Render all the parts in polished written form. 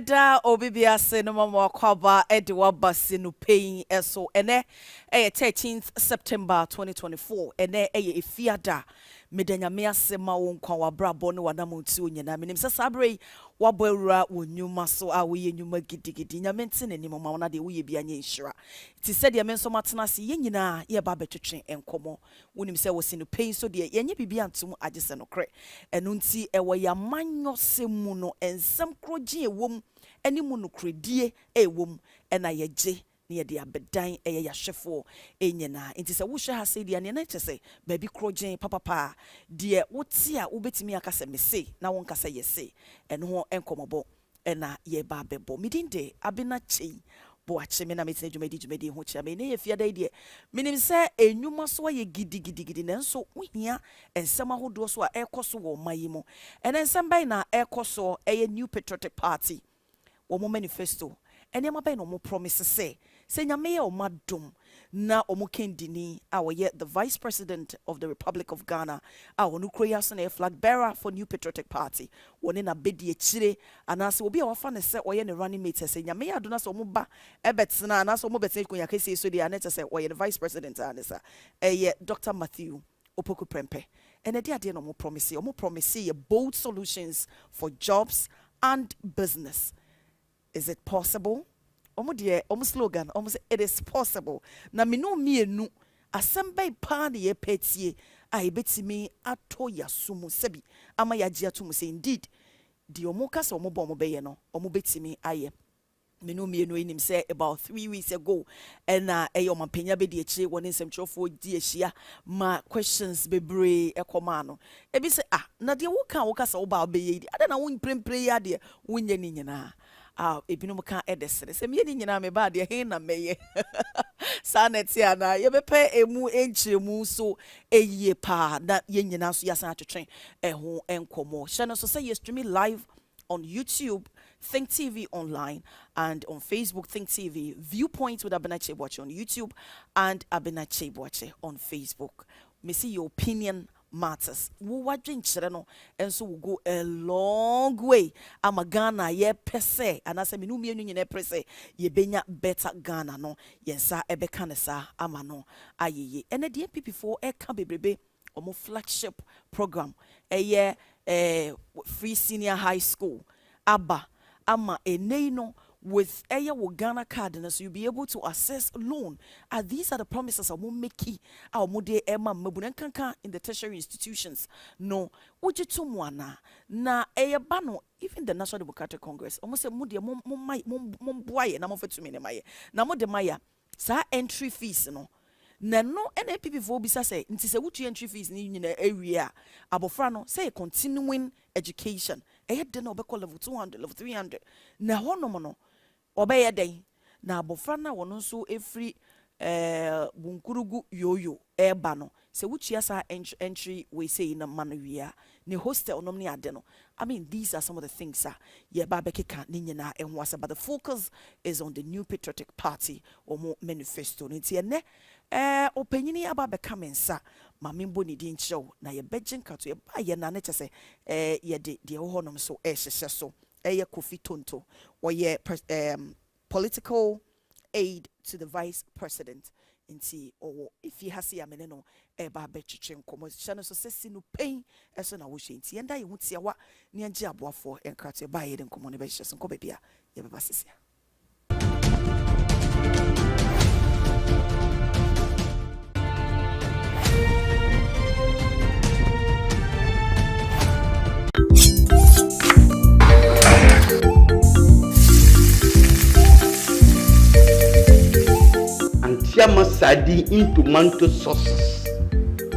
Yada obibia se no mama kwaba ediwa basi no PEI eso ene 13th September 2024 ene efiada medanya me asema wo nkwa wabrabo ne wanamonti onyina menim se sabre wabawura wonyuma so a wo yenyuma gidigidi nyamente ne nimo ma wona de wo ye bia nya nhira ti se de me nso matena se yenyina ye ba betwetwe enkomo wonim se wo se no PEI so de yenye bibia ntum agese no kre eno nti ewo ya manyo semu no ensem kroje ewom eni mu no kredie ewom ena yeje ne de abedan eye yahwefo enyina enti se wo hwe ha se de ne na kyese ba bi krojen papa de wote a wobetimi akase mese na won kasa yese eno ho enkomobo ena ye ba bebo midinde abina chei bo acheme na metina dwumadi ho chia me ne ye fiada de minim se enwuma so ye gidigidi nanso wohia ensem ahodo so a ekoso wo mayimo ena ensem bai na ekoso eye New Patriotic Party wo mo manifesto ene ma bai no mo promise se nyame ye o madom na o mo kendini a wo ye the Vice President of the Republic of Ghana a wonu kroya so na flag bearer for New Patriotic Party woni na bedi echire anase obi a wafa ne se o ye ne running mate se nyame ye adona so mo ba ebetsena anase o mo betena konya kese so dia anete se o ye the Vice President anesa eye Dr. Matthew Opoku Prempeh ene de ade no mo promise ye bold solutions for jobs and business. Is it possible? Omo slogan, say it is possible. Na me no mienu asamba pa na ye petie a ebetimi ato yasumu sebi ama yaji atumu say indeed di omo kasa omo bo omo beye no omo betimi aye. Me no mienu enim say about 3 weeks ago and omo panya be di echi woni nsɛmtwerɛfo di ehia ma questions bebre ekoma no ebi say na de wo kasa wo ba obeye di ada na wo mprempre ya de wonye ni nyina ebinum kan edesere se me ni nyina me ba de he na meye saneti ana ye bepe emu enchiremu so eyiye pa na ye nyina so yasan atwetwen ho enkomo channel so say you streaming live on YouTube Think TV online and on Facebook Think TV Viewpoint with Abena Cheboache on YouTube and Abena Cheboache on Facebook. Me see your opinion matters. Wo wadwen kire no enso will go a long way. Ama Ghana ye pese anase me no mienu nyina pese ye benya better Ghana no yensa ebeka ne sa ama no ayeye. Ene de PP4 e ka bebrebe omo flagship program free senior high school aba ama no with wo Ghana card and so you'll be able to access loan. These are the promises of Mumeki, our Mode Emma Mabunankanka in the tertiary institutions. No, Ujitumwana, na bano, even the National Democratic Congress, almost a Mudia Mumboy, and I'm of it to me, Namo de Maya, sa entry fees, no. Na no NAPP4 bisa say nti se wutu entry fees ni nyina area abofra say continuing education de na obekọ level 200 level 300 na hono no obeye den na abofra na wono nso efri bunkurugu yoyo eba no se wutu asa entry we say na manawia ne hostel nom ne ade no. I mean, these are some of the things ye ba bekeka ni nyina enwasa, but the focus is on the New Patriotic Party or more manifesto nti ene openyini aba beka mensa ma membo ni din show na ye bejen kato ye ba ye na ne chese ye de honom so hyehye so ye Kofi Tonto or ye political aid to the Vice President nti owo if you hasi amene no ba betwetwe nkomo channel so sesi no PEI eso na wo hwe nti yenda ye hutia wa ne age aboafo enkrato ba ye de nkomo ne be hye so nko ba bia ye beba sesia. Antiama sadi in tomato sauces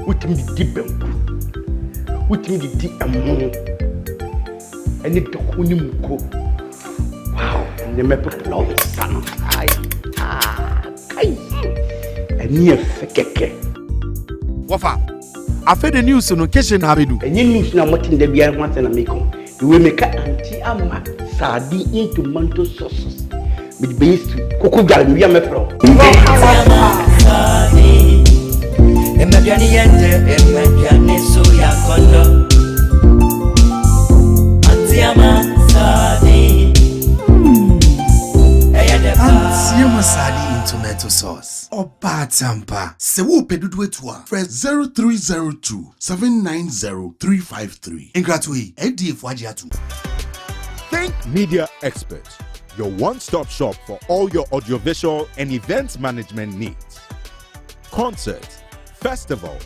with me deep with me deep among and it took unimco. Wow, and the map of love son. I near fekeke. Wafa, I fed the news on occasion Habidu. And you news now what in the beer once and a meko. You will make anti-ama sadi in tomato sauces. With base Kukugal, we are my pro. Asali in tomato sauce. Oba tampa. Sewo pedudu etua. Fresh 0302 790 353. Ingratui. ADF Wajiatu. Think Media Expert, your one-stop shop for all your audiovisual and events management needs. Concerts, festival,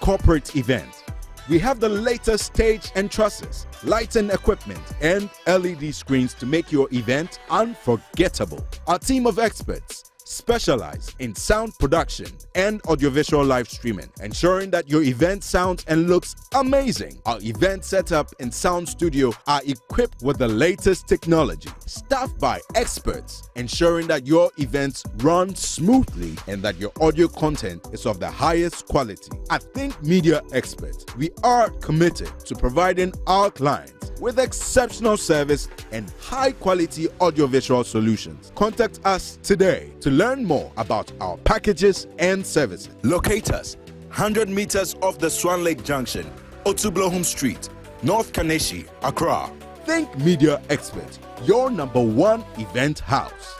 corporate events. We have the latest stage and trusses, lighting equipment, and LED screens to make your event unforgettable. Our team of experts specialize in sound production and audiovisual live streaming, ensuring that your event sounds and looks amazing. Our event setup and sound studio are equipped with the latest technology, staffed by experts, ensuring that your events run smoothly and that your audio content is of the highest quality. At Think Media Experts, we are committed to providing our clients with exceptional service and high-quality audiovisual solutions. Contact us today to learn more about our packages and services. Locate us 100 meters off the Swan Lake Junction, Otublohum Street, North Kaneshi, Accra. Think Media Expert, your #1 event house.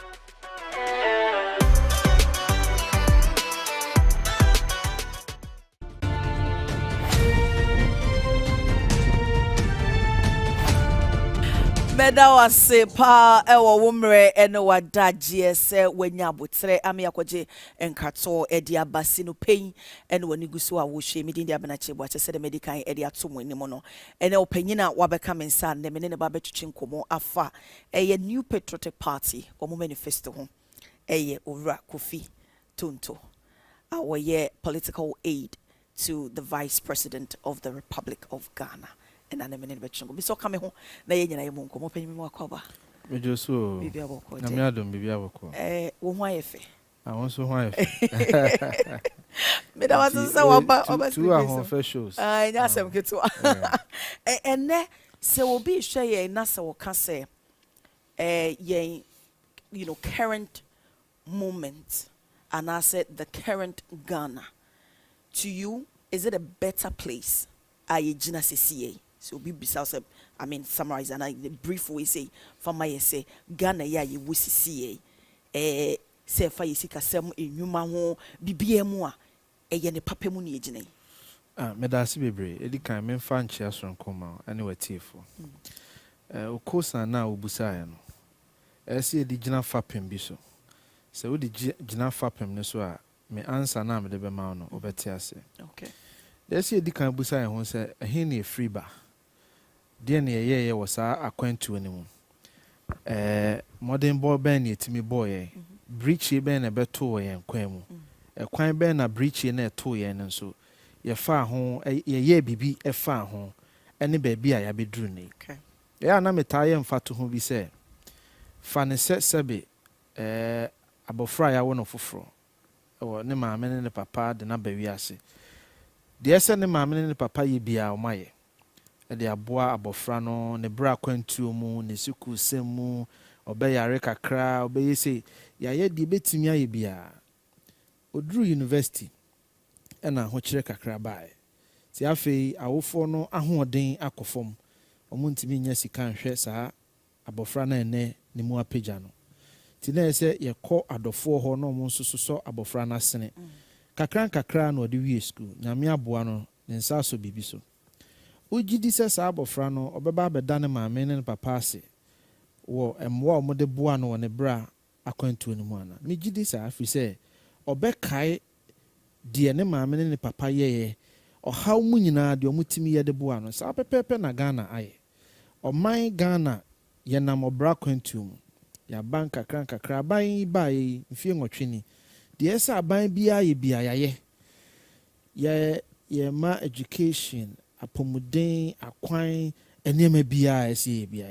Meda wase pa ewo wumre ene wadagye se wanya botre ame yakwaje enkato edi abasi no pain ene wani gusu a wo hwe medi ndi abenache bo ache se de medical edi atomo ni mo no ene opanyina wabeka mensa ne mene ne ba betwetwe nkomo afa eye new patriotic party omo manifesto ho eye owura Kofi Tonto awoye political aid to the vice president of the Republic of Ghana. And I'm in the chungo. So come home. Na yenya na mungu. Mo penyi mo akoba. Me joso. Bibi aboko. Na me adom bibi aboko. Wo ho ayefe. I want so ho ayefe. Me da was say oba two ahon fe shows. Nya asem keto. Enne se obi hwe ye na se wo ka say ye you know current moment and I said the current Ghana. To you, is it a better place? Aye jina CCA. So be bisa I mean summarize and I brief way say from my say Ghana ya ye wo CCA say fa yesika sem enwuma ho bibia mu a eye ne papa mu ne gine me da se bebre edi kan me fa nche asronkoma ane watiefo o kosa na obusa ya no ese edi gina fapem bi so se wo di gina fapem ne so a me answer na me de be ma no obeti ase okay ese edi kan busa ya ho se he ne free ba de ne ye was akwantu ne mu modern boy ben yetimi boy breach ben na beto ye nkwan mu kwan ben na breach na eto ye ne so ye fa ho ye bibi e fa ho ene ba bi a ya beduru ne okay ya na metaye mfato ho bi se fa ne sebe abofra ya wono foforo ne maame ne papa de na ba wi ase de ese ne maame ne papa ye bia o maye de aboa abofra no ne bra kwantuo mu ne siku semu obeyare kakra obeyese ya ye de betimi aye bia oduru university na ho kire kakra bae ti afei awofo no ahoden akofom omuntimi nya sika nhwe saa abofra na ene ne mu apagya no ti na ese ye kɔ adofo ho no mo nsoso abofra na sene kakra na odi wie school nyame aboa no ne nsa so bibi so ugidi se saa abofra no obeba abeda ne maame ne papa ase wo emwa omode boa no ne bra akwantu ne mu ana me gidi sa afi se obekai de ne maame ne papa yeye ohaw mu nyina de omutimi ye de boa no saa pepepe na Ghana aye oman Ghana ye nam obra kwantu mu ya banka kakra ban bai mfie nwotwini de esa ban bia ye bia ye ma education apomuden akwan enema bia ese bia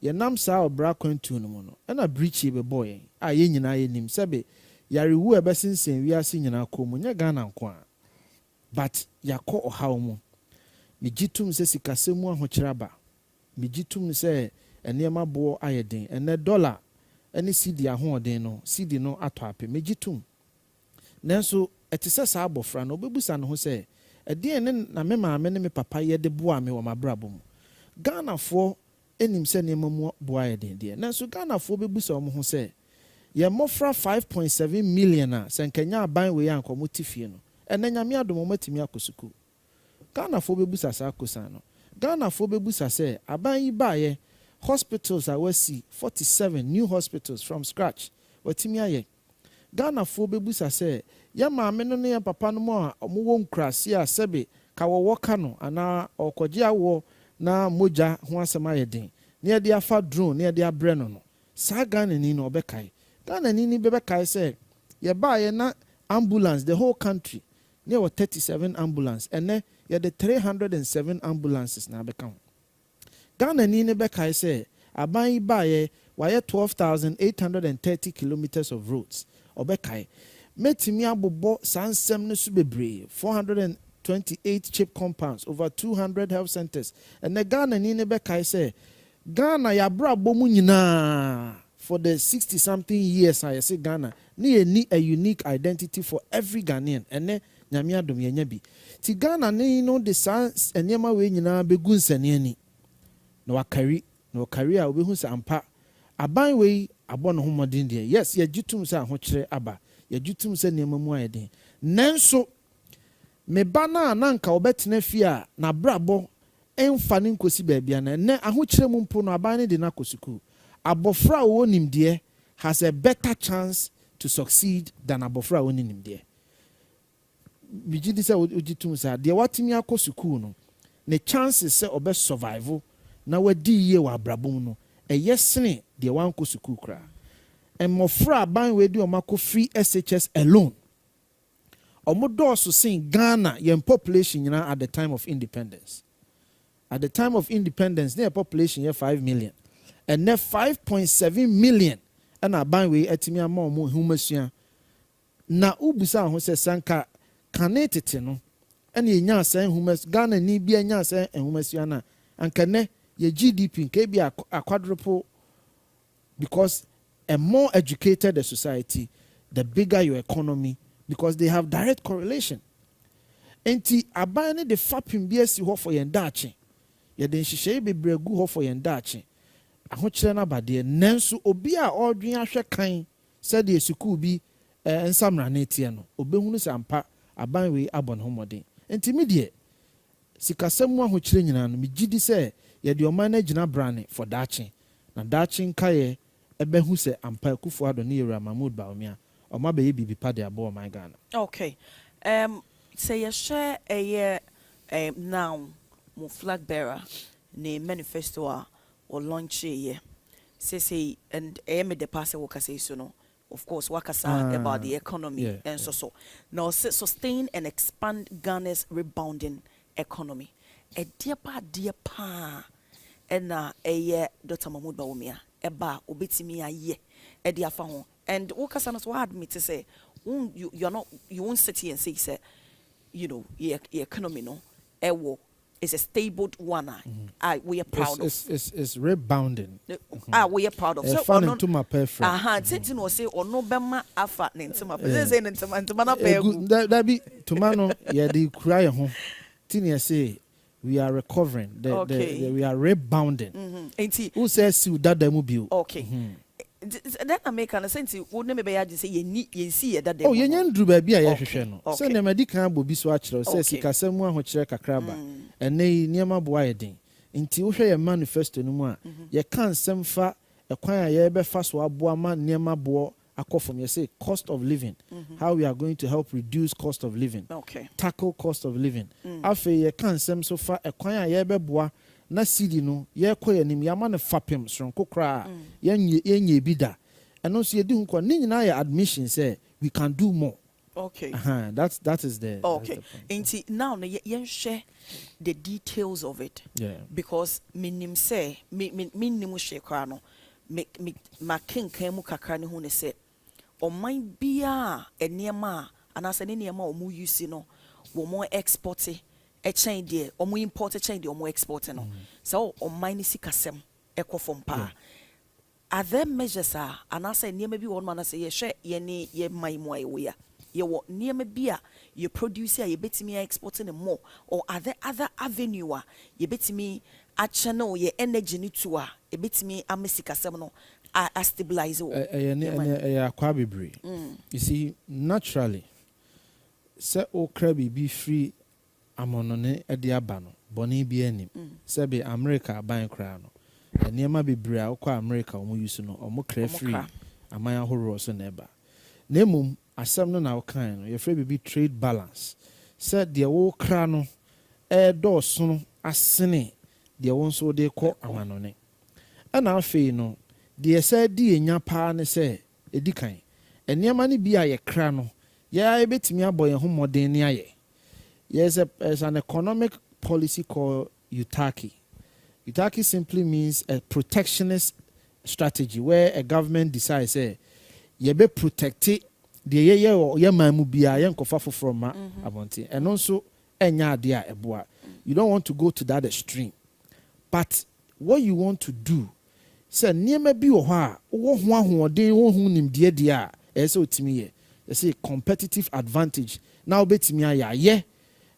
ye nam saa obra kwantu no mu no na breach be boy a ye nyina ye nim sebe yarewu ebesensen wiase nyina komu nya Ghana nko a but yakọ ohaw mu migitum se sikasemu ahokyeraba migitum se enema bo ayeden ene dollar ene cedi ahoden no cedi no ato ape migitum nanso etise saa abofra no obebusa no ho se ede ne na me maame ne me papa ye de boa me wo mabrabo mu Ghana fo enim se ne mamu boa ayeden de nanso Ghana fo bebusa wo ho se ye mofra 5.7 million a senkenya aban we anko motifie no ene nyame adom matimi akosuku Ghana fo bebusa sa akosan no Ghana fo bebusa se aban yi baaye hospitals are wasi 47 new hospitals from scratch watimi aye Ghana fo bebusa se ya maame no ne ya papa no mo a omo nkrase a sebe ka wo ka no ana okoje awo na moja ho asema yeden ne de afa drone ne de abre no sa Ghana ni no obekai Ghana ni bebekai se ye baaye na ambulance the whole country ne 37 ambulance ene ye the 307 ambulances na beka Ghana ni bekai se aban yi baaye waye 12,830 kilometers of roads obekai metimi abobo sansem no su bebre 428 chip compounds over 200 health centers and the Ghana ni bekai se Ghana ya bra bomu nyina for the 60 something years I say Ghana ni a unique identity for every Ghanaian and nyame adom yenya bi ti Ghana ni no the sans enema we nyina begu nsane ani na wakari a obehu sa ampa aban we abono homodin de yes ye gitum sa ho kire aba ye gitum sa nema mu ayeden nanso me bana nanka obetena fi a na brabo emfa ne nkosi baabia na ne aho kire mu mpo no aban ne de na kosuku abofra wo nimde has a better chance to succeed than abofra wo nimde bigidi sa ogitum sa de watimi akosuku no ne chances se obe survive na wadi ye wa brabom no yesene de wan kosuku kra emofra ban we di omako free SHS alone omodoso sin Ghana yen population nyina at the time of independence their population here 5 million and now 5.7 million and aban we etimi ama omo humasua na ubusa ho se sanka kanetete no ene yenya asan humas Ghana ni bia nya asan humasua na ankane ye GDP nke bi akwadropo because a more educated the society the bigger your economy because they have direct correlation enti abane de fapim bi asi ho for yen dache ye den hihye be bregu ho for yen dache ahokyere na bade nanso obi a odwen ahwe kan said the school bi ensamra na etie no obehunu sampa aban we abon homodin enti medie sikasemu ahokyere nyina no megidi se ye de oman na gina brane for dache na dache nkaye ebehu se ampa kufu ado ne yera Mahmoud Baumia oma be bibi pade abo my Ghana. Okay. Say you share a now mo flag bearer ne manifesto or launch ye. Say and me the pass worker say so no. Of course, wakasa about the economy and so. Now sustain and expand Ghana's rebounding economy. A dear pa and Dr. Mahmoud Baumia eba obetimi aye e de afa ho and wakasa no so hard me to say you won't sit here and say you know your economy no is a stable one. We are proud of. It's rebounding. We are proud of. So fun into my preference. Since no say or no bema afa into my say into na pe that be tomano yeah the cry home tin say we are recovering we are rebounding who says you that demo bill okay then I make an sense would never be able to say you see that oh yen ndru ba bia ya hwehwe no say na medikan bobi so a kire say sikasemu a ho kire kakraba ene niema boa yeden nti wo hwe ye manifesto no mu a ye kan semfa ekwan a ye be fa so aboa ma niema boa from you say cost of living, how we are going to help reduce cost of living, tackle cost of living. Afe ye kan sem so far e kwan a ye beboa na sidi no ye koye nim ya ma ne fapem sonko kra ye bi da. Eno so ye di hunko ni nyina ya admission say we can do more. Okay. That is the okay. Inti now yen share the details of it. Yeah. Because minim say minim share kra no me makenkan mu kakra ne hu ne say oman bia enema anase ne niema omu use no wo mo export e chain de omu import chain de omu export no so oman ni sikasem ekofom pa are there measures anase niema bi won man say ye hwe ye ne ye man mu ayewe ye wo niema bia ye produce ye betimi exporting more or are there other avenue ye betimi a channel ye energy ni to a betimi amesikasem no a stabilize akwa bebre. You see, naturally, se okra be free amonone edi aba no boni bi anim. Se be America aban kra no. Eniema bebre a okwa America omo use no omo kra free aman ahoro so na eba. Na emum asem no na okan no ye free be trade balance. Se de wo kra no do so no asene de won so de kɔ amanone. Ana afei no de se di enya pa ne se edikan eniema ne bi a ye kra no ya ebetimi aboye ho modern ne aye. Yes, as an economic policy called Utaki. Utaki simply means a protectionist strategy where a government decides ye be protected the ye mamu bia ye nkofa foforo ma abonte and also enya ade a eboa. You don't want to go to that extreme, but what you want to do say niema bi wo ha wo ho ahoden wo hu nimde de a ese otimi ye say competitive advantage now betimi aye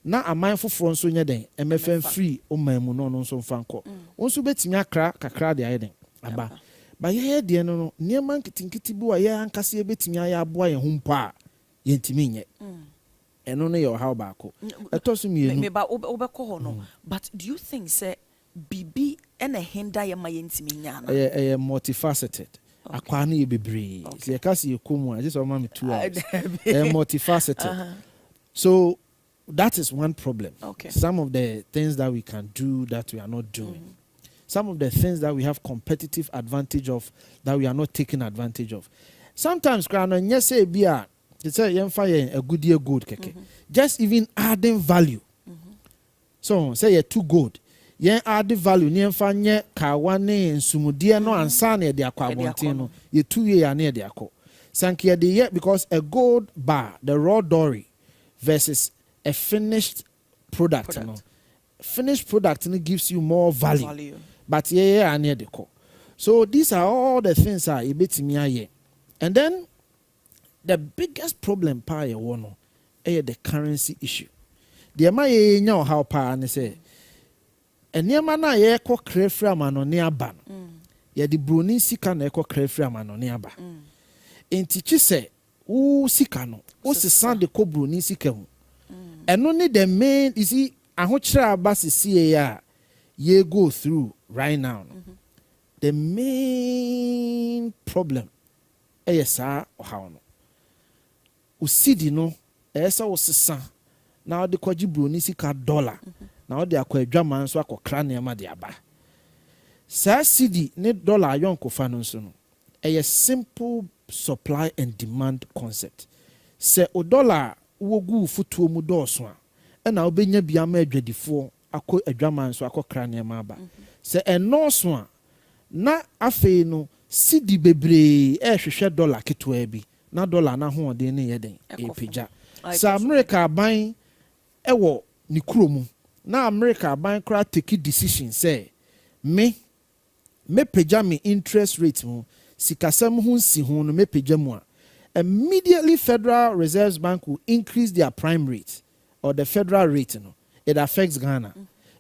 na aman foforo nso nye den MFN free o mamu no nso mfanko nso betimi akra kakra de aye den aba ba ye de no niema nkitinkiti bi wa ye ankase betimi aye aboa ye humpo a ye ntimi nye eno no ye how baako etoso mienu me ba obekɔ ho no but do you think say bibi and a hinder ye ma ye ntimi nya na multifaceted akwa na ye bebre se kasi ye komu a just o ma me 2 hours multifaceted so that is one problem. Okay. Some of the things that we can do that we are not doing. Some of the things that we have competitive advantage of that we are not taking advantage of. Sometimes, yes, say be a good year good keke. Just even adding value. So say you're too good. Yen add value ni enfanye kawane nsumudie no ansane de akwa bontino. Ye 2 year na de akọ. Sankia de ye because a gold bar, the raw dory versus a finished product. No? Finished product no, gives you more value. But yeah, near the core. So these are all the things are a bit me. And then the biggest problem pa ye wono the currency issue. The ma ye nya how pa ne say eniema na ye ko krefra mano ne aba no. Ye the broni sika na ye ko krefra mano ne aba. Enti chi se wo sika no wo sesa de ko broni sika hu. And only the main, you see, ahochira abasi see ya ye go through right now. The main problem, sa or how no. Usidi no, esa osisa. Now the kwaji broni sika dollar. Now they akwa dwaman so akwa krane ma de aba. Sa cedi ne dollar yon ko fa no so no. A simple supply and demand concept. Se o dollar wogu futuo mu dɔɔso a na obenya bia ma adwadifo akɔ adwaman so akɔ krane ma aba sɛ ɛnɔɔso a na afei no sidi bebree hwehwɛ dollar ketwa bi na dollar na hoɔden ne yɛ den epagya sɛ America aban ɛwɔ ne kurom na America aban kora take decision sɛ me pagya me interest rate mu sikasɛm ho nsi ho no me pagya mu a immediately Federal Reserve Bank will increase their prime rate or the federal rate. It affects Ghana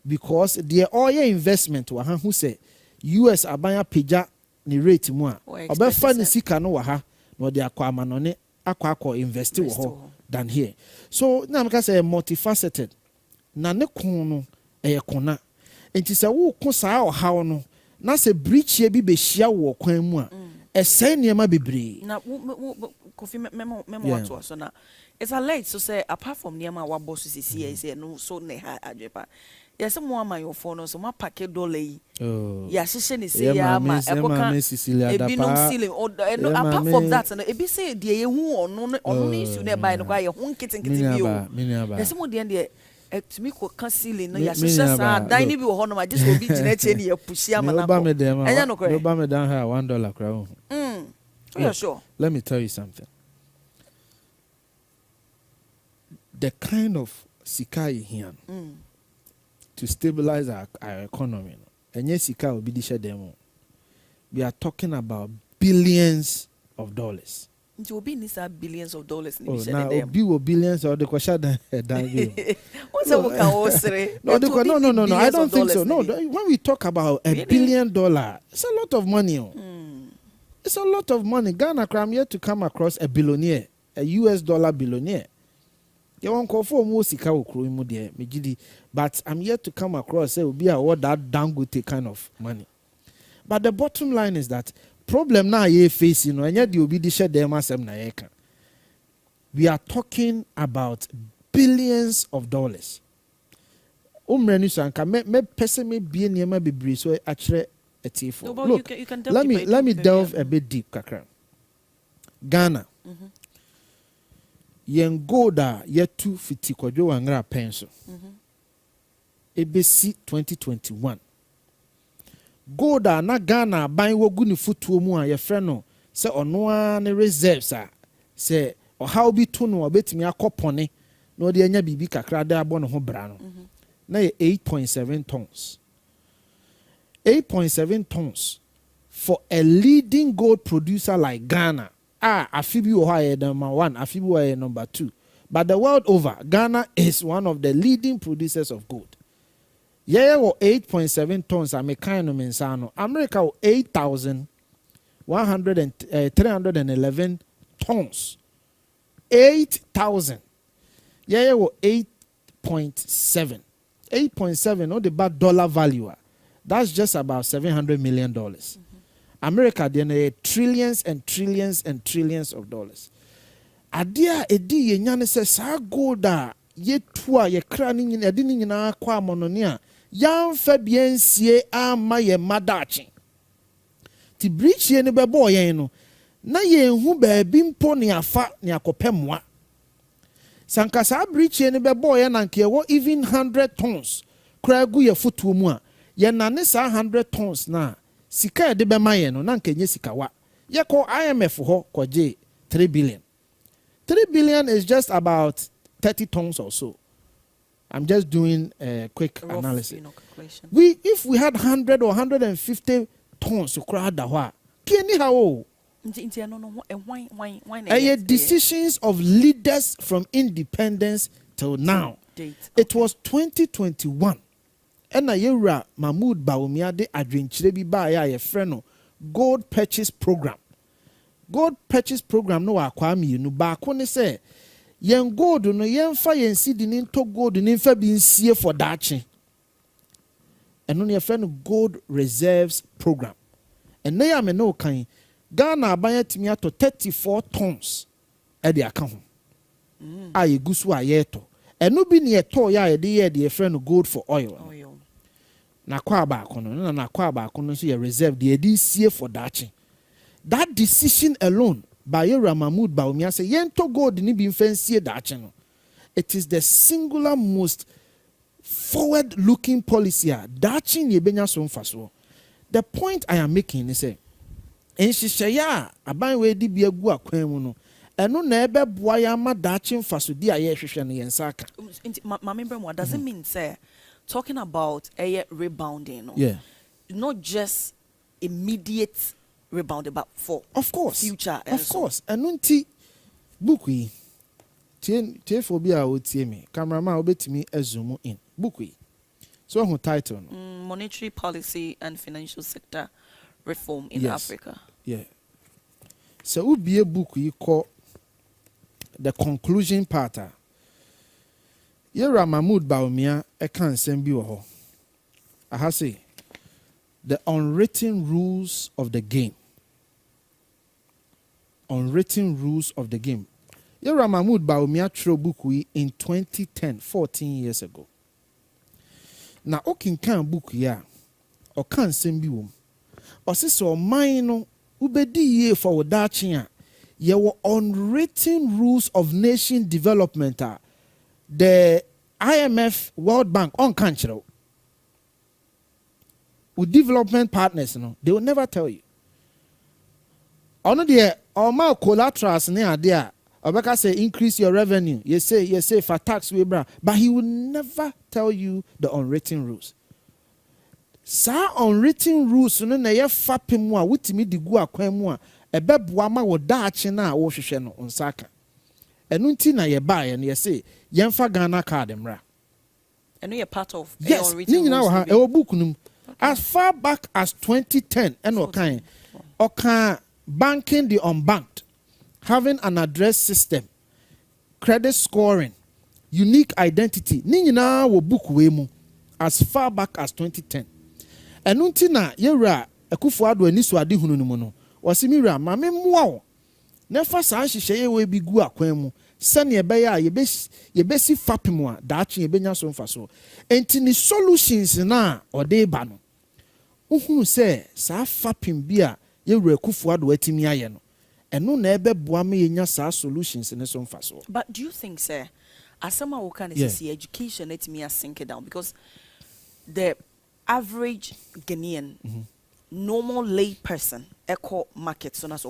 because the oil investment who say US abaya peja ni rate mu a obefa ni sika no wa ha no de akwa manone akwa invest wo than here. So na meka say multifaceted na ne kun no kona enti se wo ko saa o ha no na se breach ye bi be hia wo kwan mu a ɛsɛn niema bebree na kofi memo wato so na it's a late so say apart from niema wa boss see say no so ne ha adwepa yes mo ama your phone so ma packet dollar yi ya hyehyɛ ne say ya ma ekoka ebi no ceiling no apart from that no ebi say de ye hu ono ne issue ne buy no kwa ye hu nkitinkiti bi o yes mo de to me ko ceiling no ya hyehyɛ sa dan ni bi wo ho no ma just obi gina che ne ya pushi ama na ko enya no kore ba me down here $1 kra. Yeah, sure. Let me tell you something. The kind of sika here to stabilize our economy, and yes, sika will be the demo. We are talking about billions of dollars. It will be billions of dollars. Now, be billions or the question that what's that? No. I don't think so. No, when we talk about $1 billion, it's a lot of money. It's a lot of money. Ghana, I'm yet to come across a billionaire, a US dollar billionaire. You won't call for most but I'm yet to come across say will be what that Dangote kind of money. But the bottom line is that problem now you face, and yet you be the share them as we are talking about billions of dollars. Me person me be near be so actually a tifo. No, Look, you can let me delve a bit deep, kakra. Ghana. Yen goda yetu fiti kwadwo wangra penso. Ebesi 2021. Goda na Ghana ban wogu ni futuo mu a ye frɛ no se ono a ne reserves a se o how bi to no obetimi akopone na ode anya bibi kakra da abo no ho bra no. Na 8.7 tons. 8.7 tons for a leading gold producer like Ghana. Afibi Ohio number 1, Afibi Ohio number 2. But the world over, Ghana is one of the leading producers of gold. Yeah, 8.7 tons. America 8,311 tons. 8,000. Yeah, 8.7. 8.7. Not the bad dollar value. That's just about $700 million. America, they trillions and trillions and trillions of dollars. Adia edi ye nyane se sa golda ye tua ye krani ni edi ni na kwa mononia yan fa biensie ama ye madachi. Ti breach ye ne bebo ye no na ye hu ba bi mpo ne afa ne akopemwa. Sanka sa breach ye ne bebo ye na nke wo even 100 tons kra gu ye futu mu a ye na ne sa 100 tons na sika de be maye no na nkenye sika wa ye ko IMF ho koje 3 billion. 3 billion is just about 30 tons or so. I'm just doing a quick analysis. If we had 100 or 150 tons to crowd the wa kini how decisions of leaders from independence till now. It was 2021. Ena yewra Mahmoud Bawumia de adwenkyire bi ba ya ye frɛ no gold purchase program. Gold purchase program no akwa mienu ba ko ne sɛ yen gold no yen fa yen sidi ni to gold ni fa bi nsie for daakye. Eno ne ye frɛ no gold reserves program. Eno ya me no kan Ghana abanya timi ato 34 tons e de aka ho. A ye gusu a ye to. Eno bi ne ye to ya ye de frɛ no gold for oil. Na kwa ba kono na kwa ba kono so ye reserve the edi sie for dachi. That decision alone by Mahmoud Bawumia say yento gold ni bi mfansie dachi no. It is the singular most forward looking policy dachi ni ebenya so mfaso. The point I am making is say enhihyeya aban we di bi agu akwan mu no eno na ebe boa ya ma dachi mfaso di aye hwehwe no yensa aka. Ma member mo does it mean say talking about a rebounding, not just immediate rebounding, but for future. Of course. And unti bukui tie phobia o tie me. Cameraman obeti me zoom in. Bukui. So who title? Monetary policy and financial sector reform in Africa. Yeah. So we be a bukui called the conclusion part. Yera Mahmoud Bawumia can send you ho. I have say the unwritten rules of the game. Unwritten rules of the game. Yera Mahmoud Bawumia throw book we in 2010, 14 years ago. Now okin kan book ya or can send you or say so mine no ubedi ye for dachi ye were unwritten rules of nation development. The IMF, World Bank, on country with development partners, they will never tell you. Ono the all collaterals near there. Obeka say increase your revenue. You say for tax we bra, but he will never tell you the unwritten rules. Sa unwritten rules no na ye fapem a wutimi digu akwan mu a ebeboa ma wo daache na wo hwehwe no onsaka. Enunti na ye buy and ye say yemfa Ghana card mra. And we are part of yes, you know how book as far back as 2010 and okan banking the unbanked, having an address system, credit scoring, unique identity. Ni nyinaa wo book we mu as far back as 2010. Ɛno nti na yɛwura Akufo-Addo ani so ade hunu no mu no. Wɔsi mi wura ma me mmoa wo. Na fa saa hyehyɛ we bi gu akwan mu. Sɛnea ɛbɛyɛ a yɛbɛsi fapem a daakye yɛbɛnya so mfa so. Enti ni solutions na ɔde ba no. Uhunu sɛ saa fapem bi a yɛwura Akufo-Addo atimi ayɛ no. Ɛno na ɛbɛboa me yɛnya saa solutions ne so mfa so. But do you think, sir, as someone who can see education, let me sink it down, because the average Ghanaian, normal lay person, echo market, so as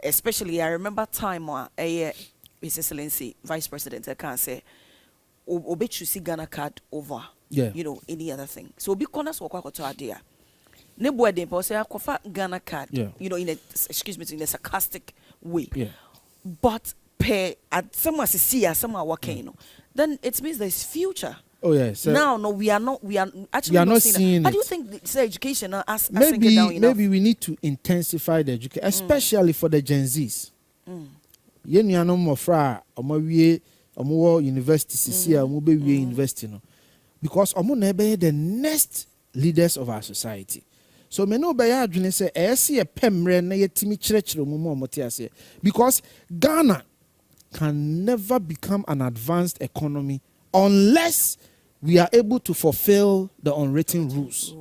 especially I remember time His Excellency Vice President, I can say, obe choose Ghana card over, any other thing. So be corners or quite idea. Nebo de say akofa Ghana card, in a in a sarcastic way. Yeah. But at someone see as someone working, then it means there's future. Oh yes. Now we are not actually not seeing it. How do you think the education as maybe we need to intensify the education, especially for the Gen Zs. Yen no more fra omawie omo university sisi omo be wie university no, because omo na be the next leaders of our society. So me no be ya adwene say e pemre na yetimi kyerɛkyerɛ mu mo omote ase, because Ghana can never become an advanced economy unless we are able to fulfill the unwritten rules.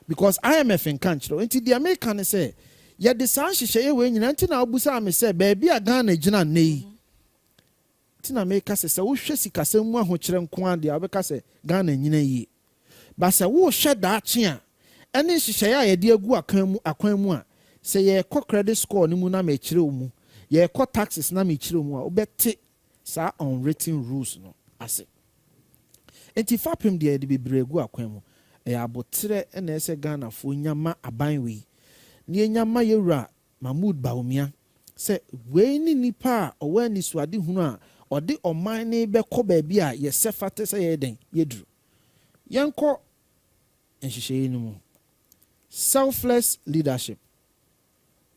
Because IMF in country, until the American say, yet the san she when you na obusa me say, baby a Ghana jina nei. Tina make us say, wo hwe sika sem mu ahokyere nko ade abeka say Ghana nyina yi. Ba say wo hwe da akye a ene hyehyɛ a ye de agu akwan mu a say ye credit score ni mu na me kyerɛ mu. Ye taxes na me kyerɛ mu a obete sa unwritten rules no ase. Enti fapem de be bregu akwan mu e abotre na ese Ghana fo nyama aban we ne nyama yewura Mahmoud Bawumia se we ni nipa a owa ni suade hunu a ode oman ne be kɔ ba bi a ye sefate se ye den yeduru yenko enhyehyɛ ni mu. Selfless leadership,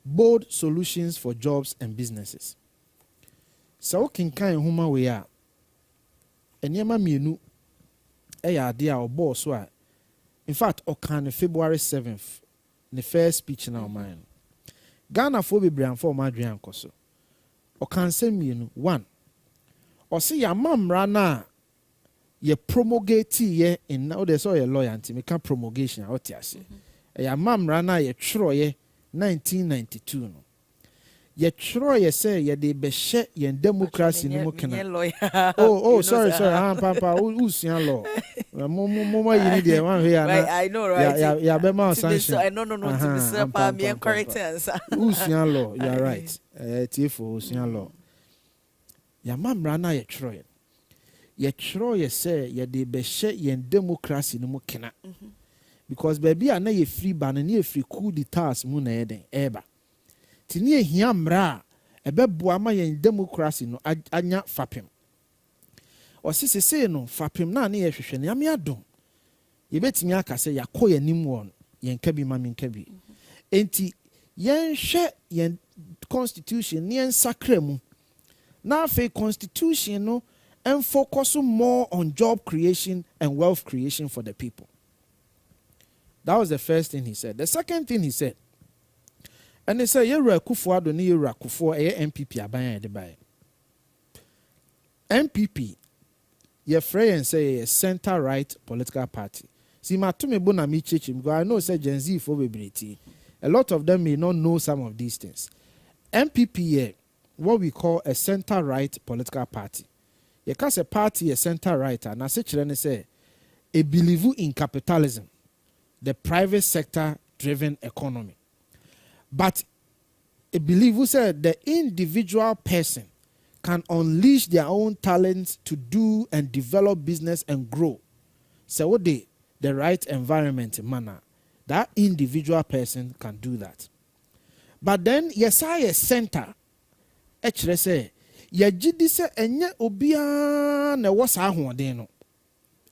bold solutions for jobs and businesses. So kinkan homa we a enema mienu eya ade a obo so a, in fact okan February 7th the first speech na o man Ghana fo be brianfo ma adwen ankoso okan se mienu. One, o se ya mamra na ye promulgate ye in now there's all your lawyer anti me can promulgation out ase ya mamra na ye tworo ye 1992 no ye tworo ye say ye de be hye ye democracy no kana. Oh sorry papa usuan law mo yi ni one here na I know, right? ya be ma sanction. No to be sir pa me correct answer. Usuan law, you are right. Tifo usuan law ya mamra na ye tworo ye tworo ye say ye de be hye ye democracy no kana. Because baby na ye free ban na ye free coup d'etat mu na eden eba tini ehia mra ebeboa ma ye democracy no anya fapem osisese no fapem na na ye hwehwe na me adom ye betimi aka se yakọ ye nim won ye nka bi ma me nka bi enti yen hwe ye constitution ne en sakra mu na afi constitution no and focus more on job creation and wealth creation for the people. That was the first thing he said. The second thing he said, and he said, "You're Akufo-Addo ni you're Akufo MPP aban de buy." MPP, your friend and say a center right political party. See, my to me bona mi church because I know say Gen Z for ability. A lot of them may not know some of these things. MPP, what we call a center right political party. You can say party a center right, and I say a believe in capitalism, the private sector driven economy. But a believer said the individual person can unleash their own talents to do and develop business and grow. So what the right environment manner, that individual person can do that. But then yes, I center actually say ye gidi se enye obia na wo sa ahoden no.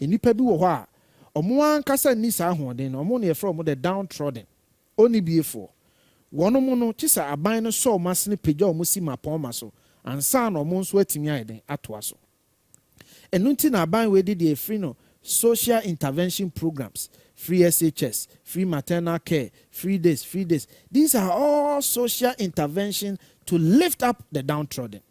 Enipa bi wo ho a omo ankasa ni sa ahoden no, omo na ye from the downtrodden. only before one no chisa aban no so masne pagya omusi mapoma so ansa no mo nso atimi ayeden atoa so enunti na aban we dey free no social intervention programs, free SHS, free maternal care, free this. These are all social intervention to lift up the downtrodden.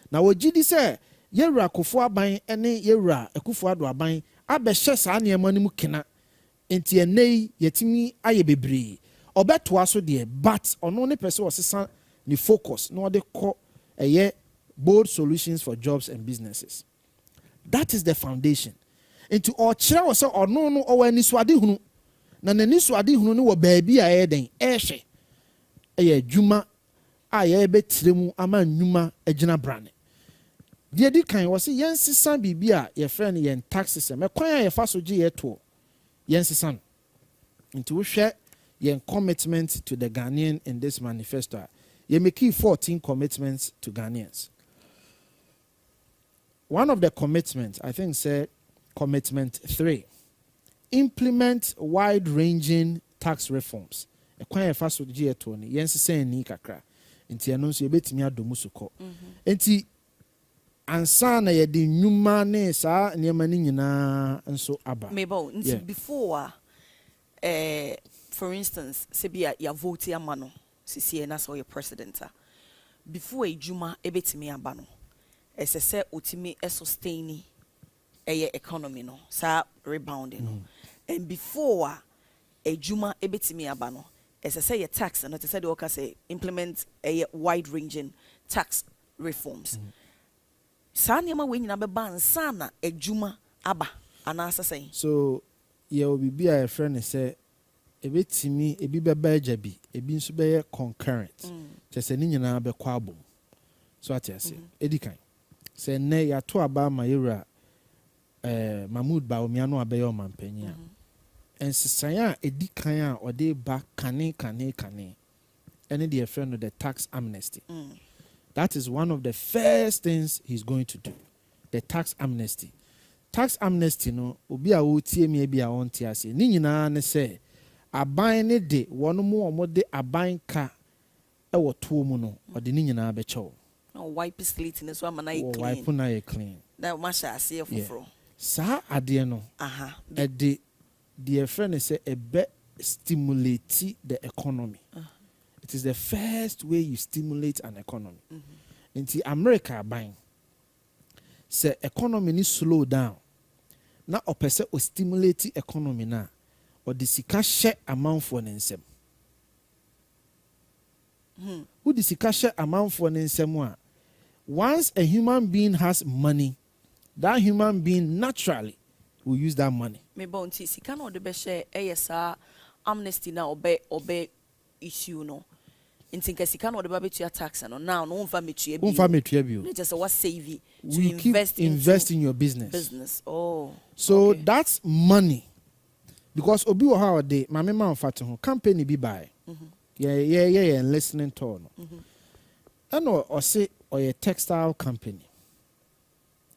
Now what GD say yewra kofo aban ene yewra ekufo ado aban abehye saa niema no mu kena enti enei yetimi aye bebre obeto aso de but ono ne person osesa ni focus no de ko eye bold solutions for jobs and businesses. That is the foundation. Into or chira was or no or any swadi hunu na nani swadi hunu no baabi a eden ehwe eye dwuma a ye betiremu ama nnwuma agina brane die di kan was yensisa bibia ye friend yen taxes me kwan a ye fa so gye ye to yensisa no into we hwe yen commitment to the Ghanaian in this manifesto ye make 14 commitments to Ghanaians. One of the commitments I think said commitment 3, implement wide-ranging tax reforms. Ekwan fa so gye to ni yensisa ni kakra nti eno nso yebetimi adomu sukọ nti ansa na ye de nnwuma ne saa niema ni nyina nso aba mebo nti before for instance sebia ya vote ya mano sisi na so your president before ejuma ebetimi aba no esese otimi sustain economy no sa rebounding no and before ejuma ebetimi aba no esese ye tax no te say the worker say implement a wide ranging tax reforms sa niema we nyina be ban sana ejuma aba anasa say so ye obi bia e friend say ebetimi ebi beba ajabi ebi nso be concurrent chese ni nyina be kwa abom so atiase edikan say ne ya to aba ma yura Mahmoud Bawumia no abeyo mampanya ensisan a edikan a ode ba kane any dear friend of the tax amnesty. That is one of the first things he's going to do, the tax amnesty. Tax amnesty no obi a wotie me bia wonte ase ni nyina ne se aban ne de wono mo omode aban ka e wo to mu no ode ni nyina be chew wipe slate ne so amana clean wipe na clean that masha ase foforo sa ade no e de dear friend say e be stimulate the economy. It is the first way you stimulate an economy. Into America buying say economy ni slow down. Na opese o stimulate economy na or the sika share amount for nsem. Who the sika share amount for nsem once a human being has money, that human being naturally will use that money. Me bounty sika no de be share esa amnesty na obe issue no. Inti nke sika no de ba betua tax no now no umfa metua bi. No just what save to invest in your business. Oh. So that's money. Because obi wo how dey mama man fat ho company bi buy. Yeah listening to no. And or say or a textile company.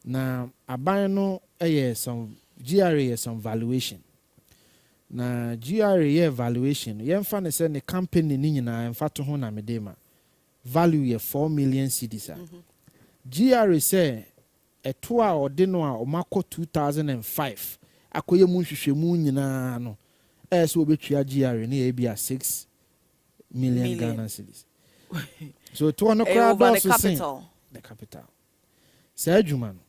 Na aban no some GRA some valuation. Na GRA valuation yemfa ne say ne company ni nyina emfa to ho na medema value ye 4 million cedis GRA say eto a ode no a omako 2005 akoye mu hwehwemu nyina no so obetua GRA na e bia 6 million Ghana cedis so to no crowd the capital say adwuma no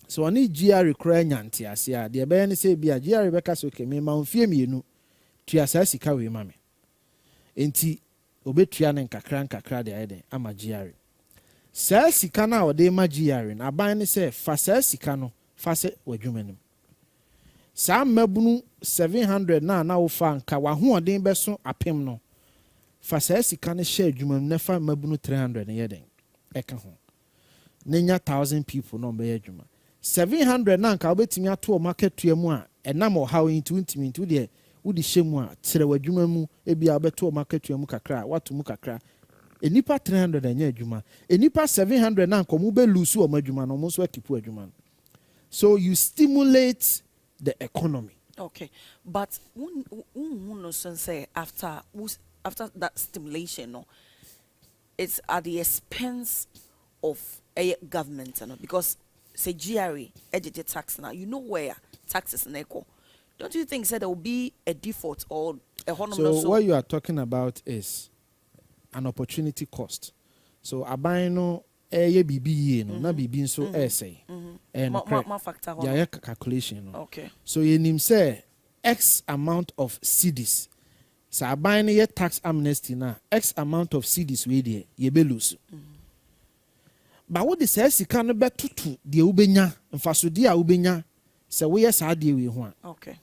so oni GRA kura nyante ase a de be ne say bia GRA beka so keme ma mfie mienu tua sa sika we ma me enti obetua ne nkakra de ayeden ama GRA sa sika na ode ma GRA na aban ne say fa sa sika no fa se wadwumanim sa mabunu 700 na wo fa nka wa ho oden be so apem no fa sa sika ne share adwumam na fa mabunu 300 ne yeden eka ho nenya 1000 people no be adwuma 700 na nka obetimi ato market tuamu a enam ohaw intimi ntu de wudi hyemu a tere wadwuma mu ebia obeto market tuamu kakra watu mu kakra enipa 300 anya adwuma enipa 700 na nka mu be lose o madwuma no mo so akipu adwuma. So you stimulate the economy Okay, but who say after that stimulation, no, it's at the expense of a government, no, because say GRA edit tax now, you know where taxes and echo. Don't you think that there will be a default or a So what you are talking about is an opportunity cost. So abino eye bibi no na bibi so say and ma factor yeah calculation no. Okay. So you nim say X amount of cedis. So abino ye tax amnesty na X amount of cedis we there ye be lose. But what the say sika no betutu de ubenya mfasode a ubenya se we yes ade we ho a. Okay.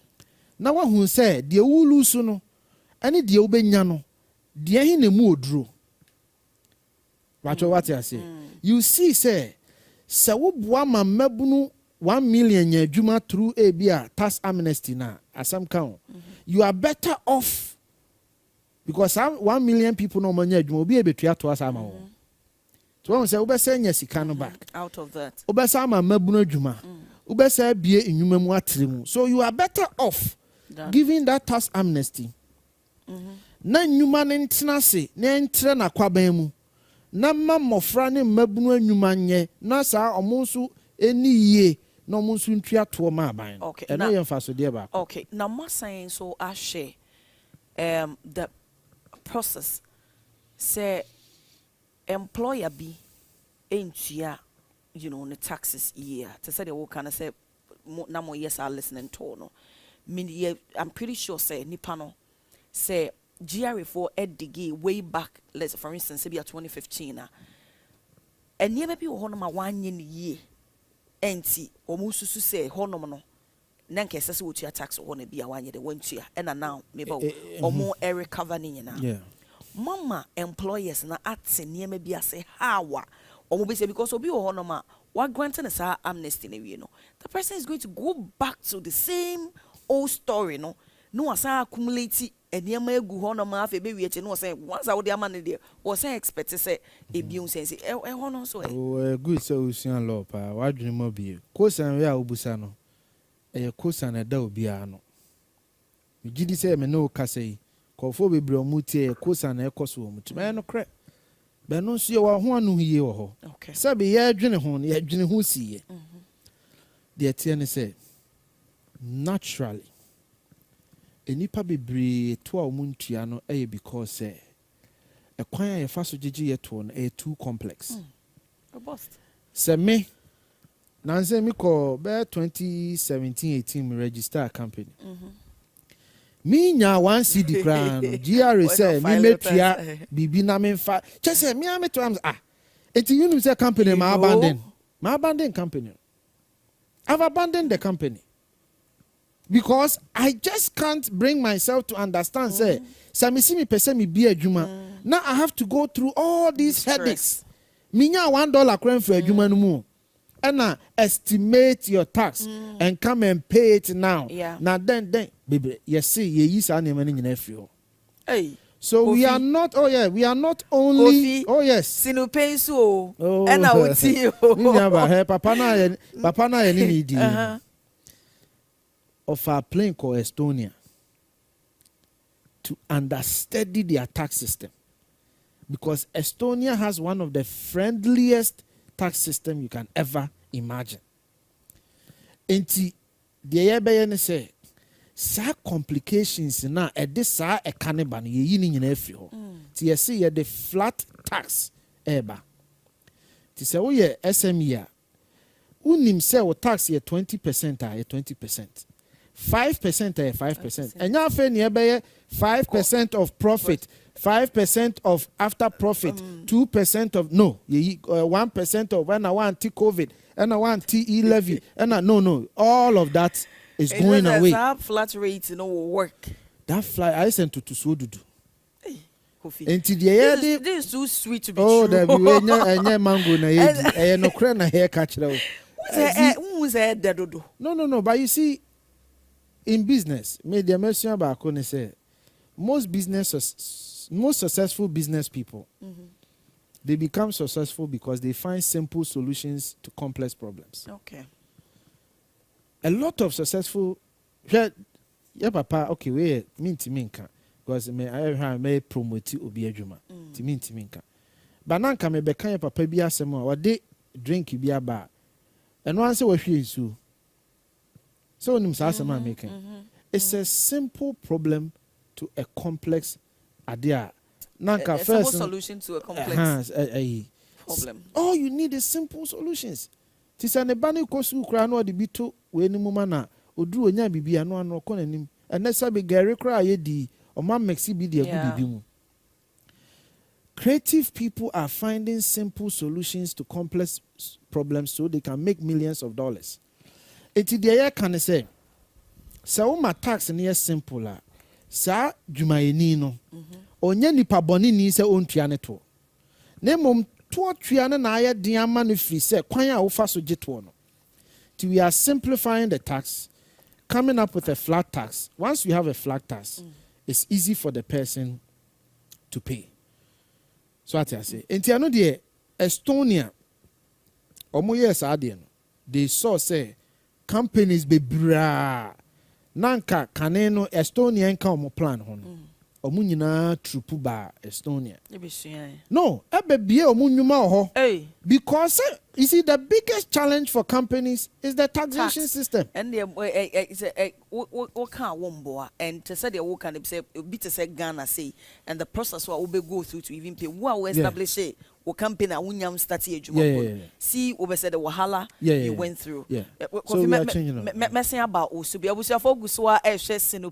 Na wa hu say de wulu so no ane de ubenya no de hin na mu oduro. What I say? You see say wo boa ma mabunu 1 million nya adwuma through a tax amnesty na asam count. You are better off because 1 million people no manya adwuma obi ebetua to asama wo. So when say obesa nya sika no back out of that. Obesa ma mabunu adwuma. Obesa bie enwuma mu atremu. So you are better off giving that tax amnesty. Na enwuma ne ntena se na entre na kwaban mu. Na mmofra ne mmabunu anwuma nye na saa omonso eni yie na omonso ntua to ma aban. Okay. Eno ye mfasode ba. Okay. Now my saying so I share the process say employer be entua the taxes year. To say the kind of say na more yes are listening to no. I'm pretty sure say nipa no say GRA for Eddie way back, let's for instance, maybe 2015. And never be honor 1 year. Enti, or musu say honomono. Nanke says what your tax on be a 1 year, 1 year, and now maybe or more Eric Cavani. Yeah. Mama employers na at near maybe I say how or maybe say because obi honor what granted is our amnesty, the person is going to go back to the same old story, no asa accumulate. And you may go on a month, baby, no say once I would the money there, or say expect to say a being sense. Oh, good solution, law, why do you mobile? Course and we are Ubusano. A course and a dough biano. You did say, me no casse, call for Bromuti, a course and a cosum, to man of crap. But no see one who ye or okay. Sabi, ya Jenny, ya Jenny who see ye. The attorney said, naturally. Enipa bebree to a omuntua no because say e kwan a yefa so gege yeto no too complex. Robust. Se me nanze me ko be 2017-18 me register a company. Me nya 1 CD kran no GRA say me metua bibi na me fa che say me am to am enti you say company ma abandon company. I've abandoned the company. Because I just can't bring myself to understand, say, Samisimi pese mi be adwuma. Now I have to go through all these headaches. Minya $1 crane for adwuma no mu. And now estimate your tax and come and pay it now. Yeah. Now then, baby, yes, see, ye is an free. Hey. So Kofi. we are not only. Kofi. Oh yes. Sinu pay so. Oh. And I will see you. Papa na any need. Of our plane called Estonia to understudy their tax system, because Estonia has one of the friendliest tax system you can ever imagine. Enti the yebeye say sa complications na this sa e kaneba no ye ni nyina afi ho. Ti ye say the flat tax eba. Ti say wo ye SME a unim say wo tax ye 20% a ye 20%. 5% 5%. And now 5% of profit, 5% of after profit, 2% of 1% of when I want T-COVID, and I want TE levy, and no, all of that is going away. That flat rate will work. That fly I sent to Sududu. This is too sweet to be true. Oh, there be mango na ye no kra na hair catch now. No, but you see, in business, media mention about say most successful business people, they become successful because they find simple solutions to complex problems. Okay. A lot of successful yeah papa okay we minti minka because me I may promote obi adwuma ti minti minka ba nanka me be kan papa bi asem a wode drink bi aba and one say we hwe nsu so nim sa asem a making it's a simple problem to a complex idea nanka a first simple solution to a complex problem. All you need is simple solutions. Tisa ne bani ko su kra no de bito we ni muma na oduru onya bibia no ano ko nanim enesa be gari kra ye di o ma maxi bi de agu bibi mu. Creative people are finding simple solutions to complex problems so they can make millions of dollars. Eti de ya kan say wo ma tax ne ye simple la sa dwumayeni no onya nipa boni ni se ontua ne to. Ne mom na aya diama no free say kwan a wo fa so gito no. We are simplifying the tax, coming up with a flat tax. Once we have a flat tax, it's easy for the person to pay. So what I say, enti ano de Estonia omo yes ade no. They saw say companies be bra nanka kaneno Estonia nka omo plan ho no. Omo nyina trupu ba Estonia. No, ebebie omo nwuma ho. Because you see the biggest challenge for companies is the taxation system. And the what can womboa and to say the work can say bit to say Ghana say and the process what will go through to even pay what we establish it or company unyam start here see over said the wahala you went through. So we are changing messing about also be able to focus wa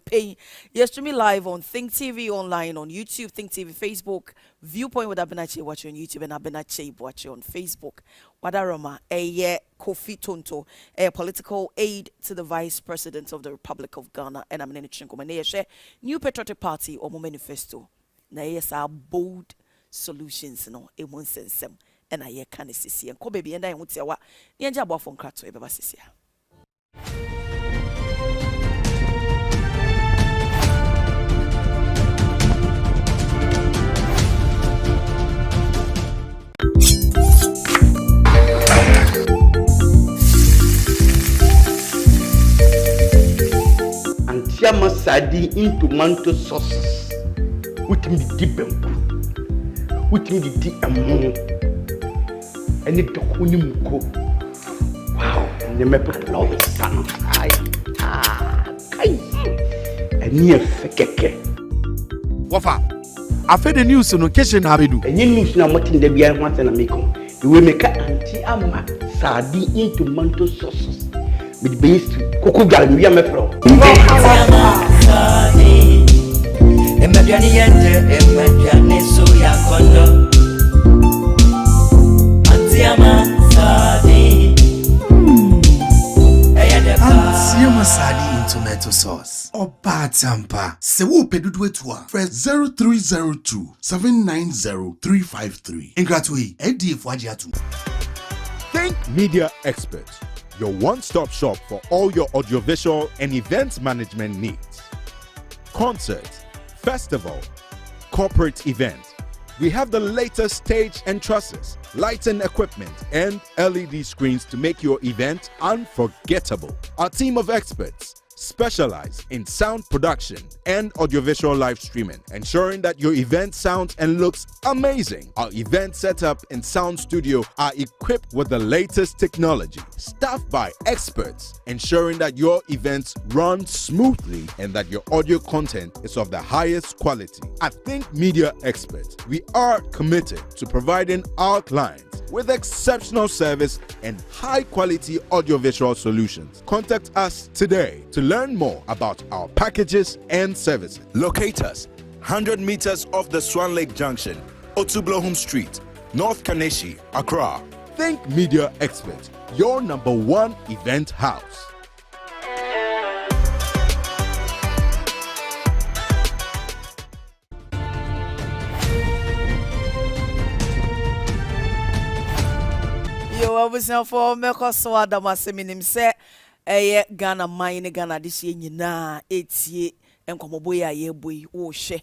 pay yesterday live on Think TV online on YouTube, Think TV, Facebook, Viewpoint with Abenache watch on YouTube and Abenache watch on Facebook. Wadaroma a Kofi Tonto, a political aide to the Vice President of the Republic of Ghana, and I'm in the New Patriotic Party or manifesto. Na yes are bold solutions no e won sensem and I can see and ko baby and I would say what the enjabo from krato e baba sisia. Antiama sadi in tomato sauces with me deep with me the among and it took wow, and the map of love is son. And near Fekeke. Wafa, I fed the news on occasion. Have you? And you news now, what in the beer once and a make you will make Antiama sadi in tomato sauces with base cocoa gallery. I'm a pro. Emediani soya kondo Antiama sadi Antiama sadi in tomato sauce. Oba tampa. Se wo pedudu etua. Press 0302 790 353. Ingratui edi efuajiatu. Think Media Expert, your one-stop shop for all your audiovisual and events management needs. Concerts, festival, corporate event. We have the latest stage and trusses, lighting equipment, and LED screens to make your event unforgettable. Our team of experts specialize in sound production and audiovisual live streaming, ensuring that your event sounds and looks amazing. Our event setup and sound studio are equipped with the latest technology, staffed by experts, ensuring that your events run smoothly and that your audio content is of the highest quality. At Think Media Experts, we are committed to providing our clients with exceptional service and high-quality audiovisual solutions. Contact us today to learn more about our packages and services. Locate us 100 meters off the Swan Lake Junction, Otublohum Street, North Kaneshi, Accra. Think Media Expert, your #1 event house. I was now for Mekoso Adamasinim say, Ghana mine Ghana this year, na 8 year, and Komoboya ye boy, oh she,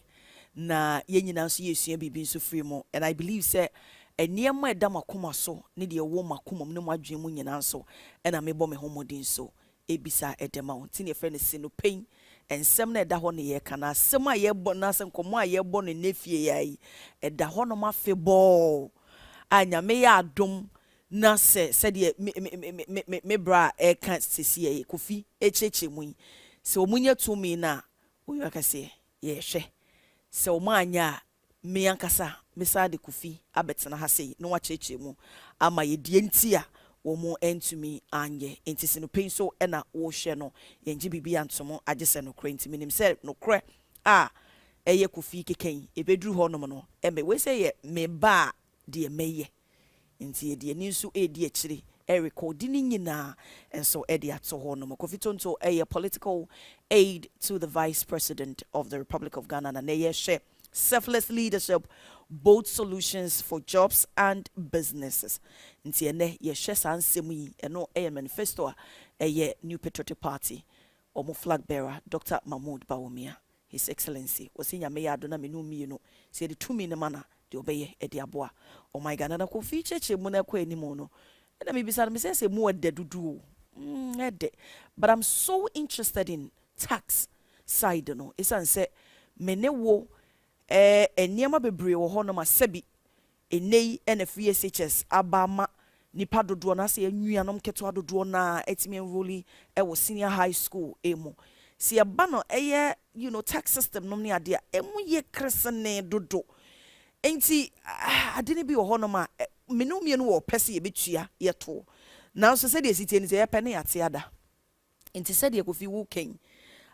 na yenina see you be so free more. And I believe, say, a near my dama kuma so, need your woman kumum no more dream and so, and I may bomb a homodin so, a bisa at the mountain, your friend is no pain, ensɛm na ɛda hɔ ne yɛ kana asɛm a yɛbɔ na asɛm nkɔmɔ a yɛbɔ ne nefie yai ɛda hɔ no ma fe bɔɔ a nyame yɛ adom na sɛdeɛ me bra ɛka sisi yɛ kofi ekyekye mu yi sɛ omunya tumi na oyi akase yɛhwɛ sɛ ɔmo anya a me ankasa mesa de kofi abɛtena ha sei no wakyekye mu ama yɛdie nti a wɔn ntumi anyɛ nti sɛ no pɛn so ɛna wɔhwɛ no yɛngye bibi antomo agye sɛ no korɛ nti menim sɛ no korɛ a ɛyɛ kofi kekan ebeduru hɔ nom no ɛmɛ wei sɛ yɛ me ba deɛ mɛyɛ nti yɛde ani nso ɛdi akyire ɛrekɔdi ne nyinaa nso ɛde ato hɔ nom Kofi Tonto ɛyɛ political aid to the vice president of the Republic of Ghana na ɛyɛ hwɛ selfless leadership, both solutions for jobs and businesses. Nti ene ye hwe san nsɛm yi eno ɛyɛ manifesto a ɛyɛ New Patriotic Party ɔmo flag bearer Dr. Mahmoud Bawumia, His Excellency osi nyame ya adona menu mienu se de tumi ne mana de obeye ɛde aboa oh my God na ko fi cheche mu na ko animu no na me bisa me say mu ɛde dudu ɛde but I'm so interested in tax side no esan say me ne wo enniema bebree wɔ hɔ no ma sɛbi enei na free SHS abama nipa dodoɔ na sɛ anuanom ketewa dodoɔ na etimi enrolli ɛwɔ senior high school emu si aba no ɛyɛ tax system nom ne ade a emu yɛ kresene dodo enti ade ne bi wɔ hɔ no ma menu mienu wɔ pɛse yɛbetua yɛto na nso sɛ de sitie ne sɛ yɛpɛ ne yɛate ada enti sɛ de Kofi wu ken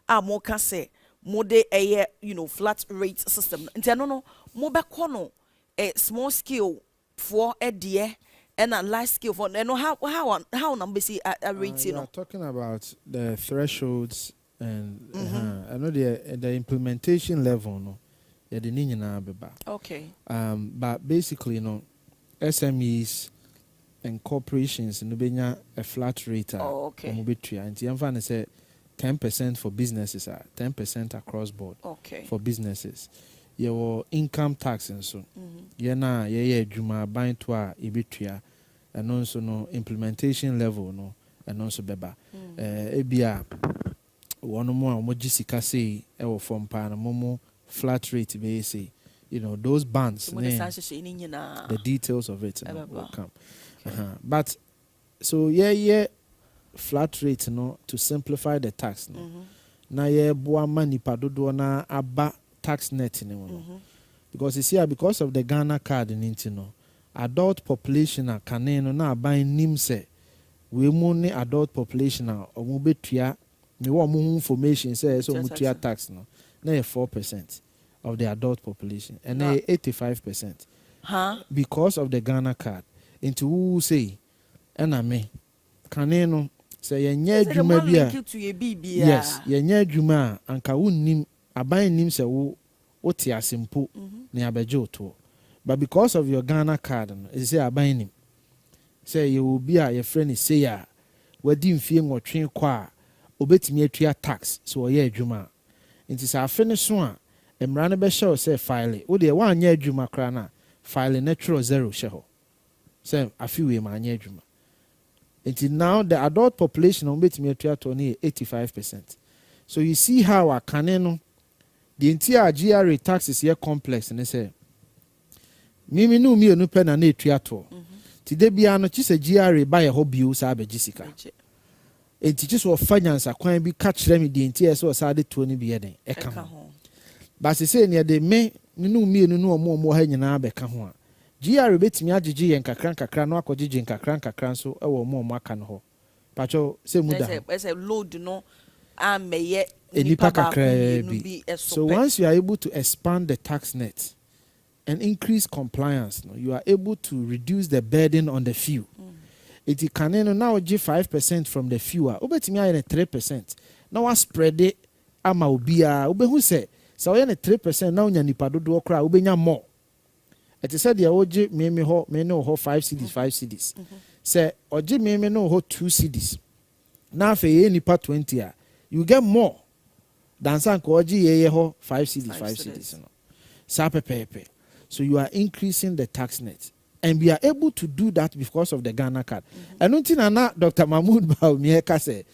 a mo ka sɛ mode eye flat rate system nti no mo be kono small scale for edie and a large scale for no how number see a rate you are talking about the thresholds and I know the implementation level no yeah the nyina beba okay but basically SMEs and corporations no benya a flat rate okay mo betua nti emfa say 10% for businesses, 10% across board. Okay. For businesses. Your income tax and so. Na juma bind to a ibitua and also no implementation level no and also beba. Ebia one more mojisika say ewo from pan momo flat rate be say those bands the details of it will come. But so flat rate to simplify the tax na ye boa manipa dodo na aba tax net because you see because of the Ghana card adult population a kane na aban nim se we mu ne adult population a omo betua me wo mo information say so mo tua tax na 4% of the adult population and 85% because of the Ghana card into who say me kane say yenye adwuma bia yes yenye adwuma anka wonnim aban nim say wo te asempo na abeje oto but because of your Ghana card no is say aban nim say you will be a your friend say ya wadi mfie nwotwe kwa obetimi atua tax so oye adwuma nti say afene so a emra no be show say file wo de wanya adwuma kra na file natural zero sheho say afiwe ma anya adwuma. Until now, the adult population on between 85%. So you see how a caneno, the entire GRA tax is here complex, and they say, Mimi no me no pen and a triato. Today be an a GRA by a hobby use Abe Jessica. And teachers of finance are quite be catch them the entire so sad 20 be a home. But they say near the may no me no more hanging Abe Kahua. GRA betimi agigi nkakran no akogigi nkakran so e wo mo aka no ho pacho se muda say load no ameye nipa kakra bi. So once you are able to expand the tax net and increase compliance you are able to reduce the burden on the few. It can now give 5% from the fewer obetimi aye 3% now we spread it ama obia obehu say so we 3% now nya nipa dodo kra obenya more. It is said the oji me no ho 5 cedis 5 cedis. Say oji me no ho 2 cedis. Now for ye nipa 20 you get more than san ko oji ye ho 5 cedis 5 cedis no. Sa pepe. So you are increasing the tax net and we are able to do that because of the Ghana card. And until na Dr. Mahmoud Bawumia ka say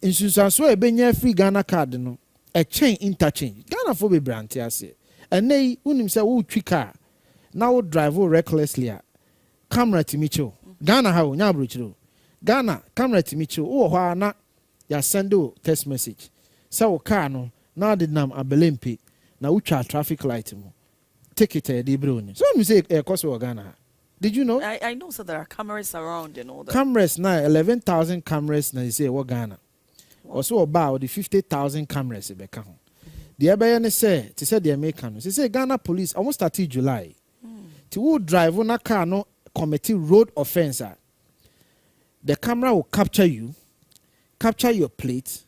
insuranso e benya free Ghana card no a chain interchange Ghana for be brand ase ene unim say wo twi car now drive recklessly camera timicho Ghana ha nya brochiro Ghana camera timicho wo ho na ya send text message say wo car no now the nam abelempe na utwa traffic light mu ticket e dey bro so me say e cost Ghana. Did you know? I know, so there are cameras around and all that. Cameras now, 11,000 cameras now, you say, what Ghana? Wow. Also about the 50,000 cameras in Beckham. The Abayane say, to say the Americans, they say Ghana police almost started July. To drive on a car, no committee road offense. The camera will capture you, capture your plate,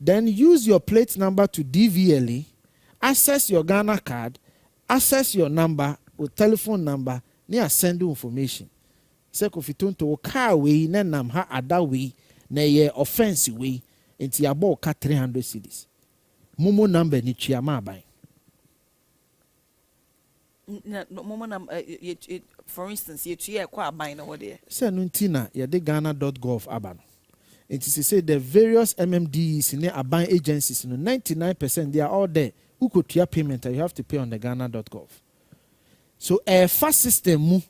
then use your plate number to DVLE, access your Ghana card, access your number or telephone number. Near send information. Say if you turn to car way, nam ha ada way, na ye offensive way, into your ball cut 300 cedis. Momo number ni chiama buy. Momo number, for instance, you chia kwa buying over there. Say nuntina ye de Ghana.gov aban. It is to say the various MMDs in the buying agencies, 99% they are all there. Who could your payment you have to pay on the Ghana.gov. So a fast system mu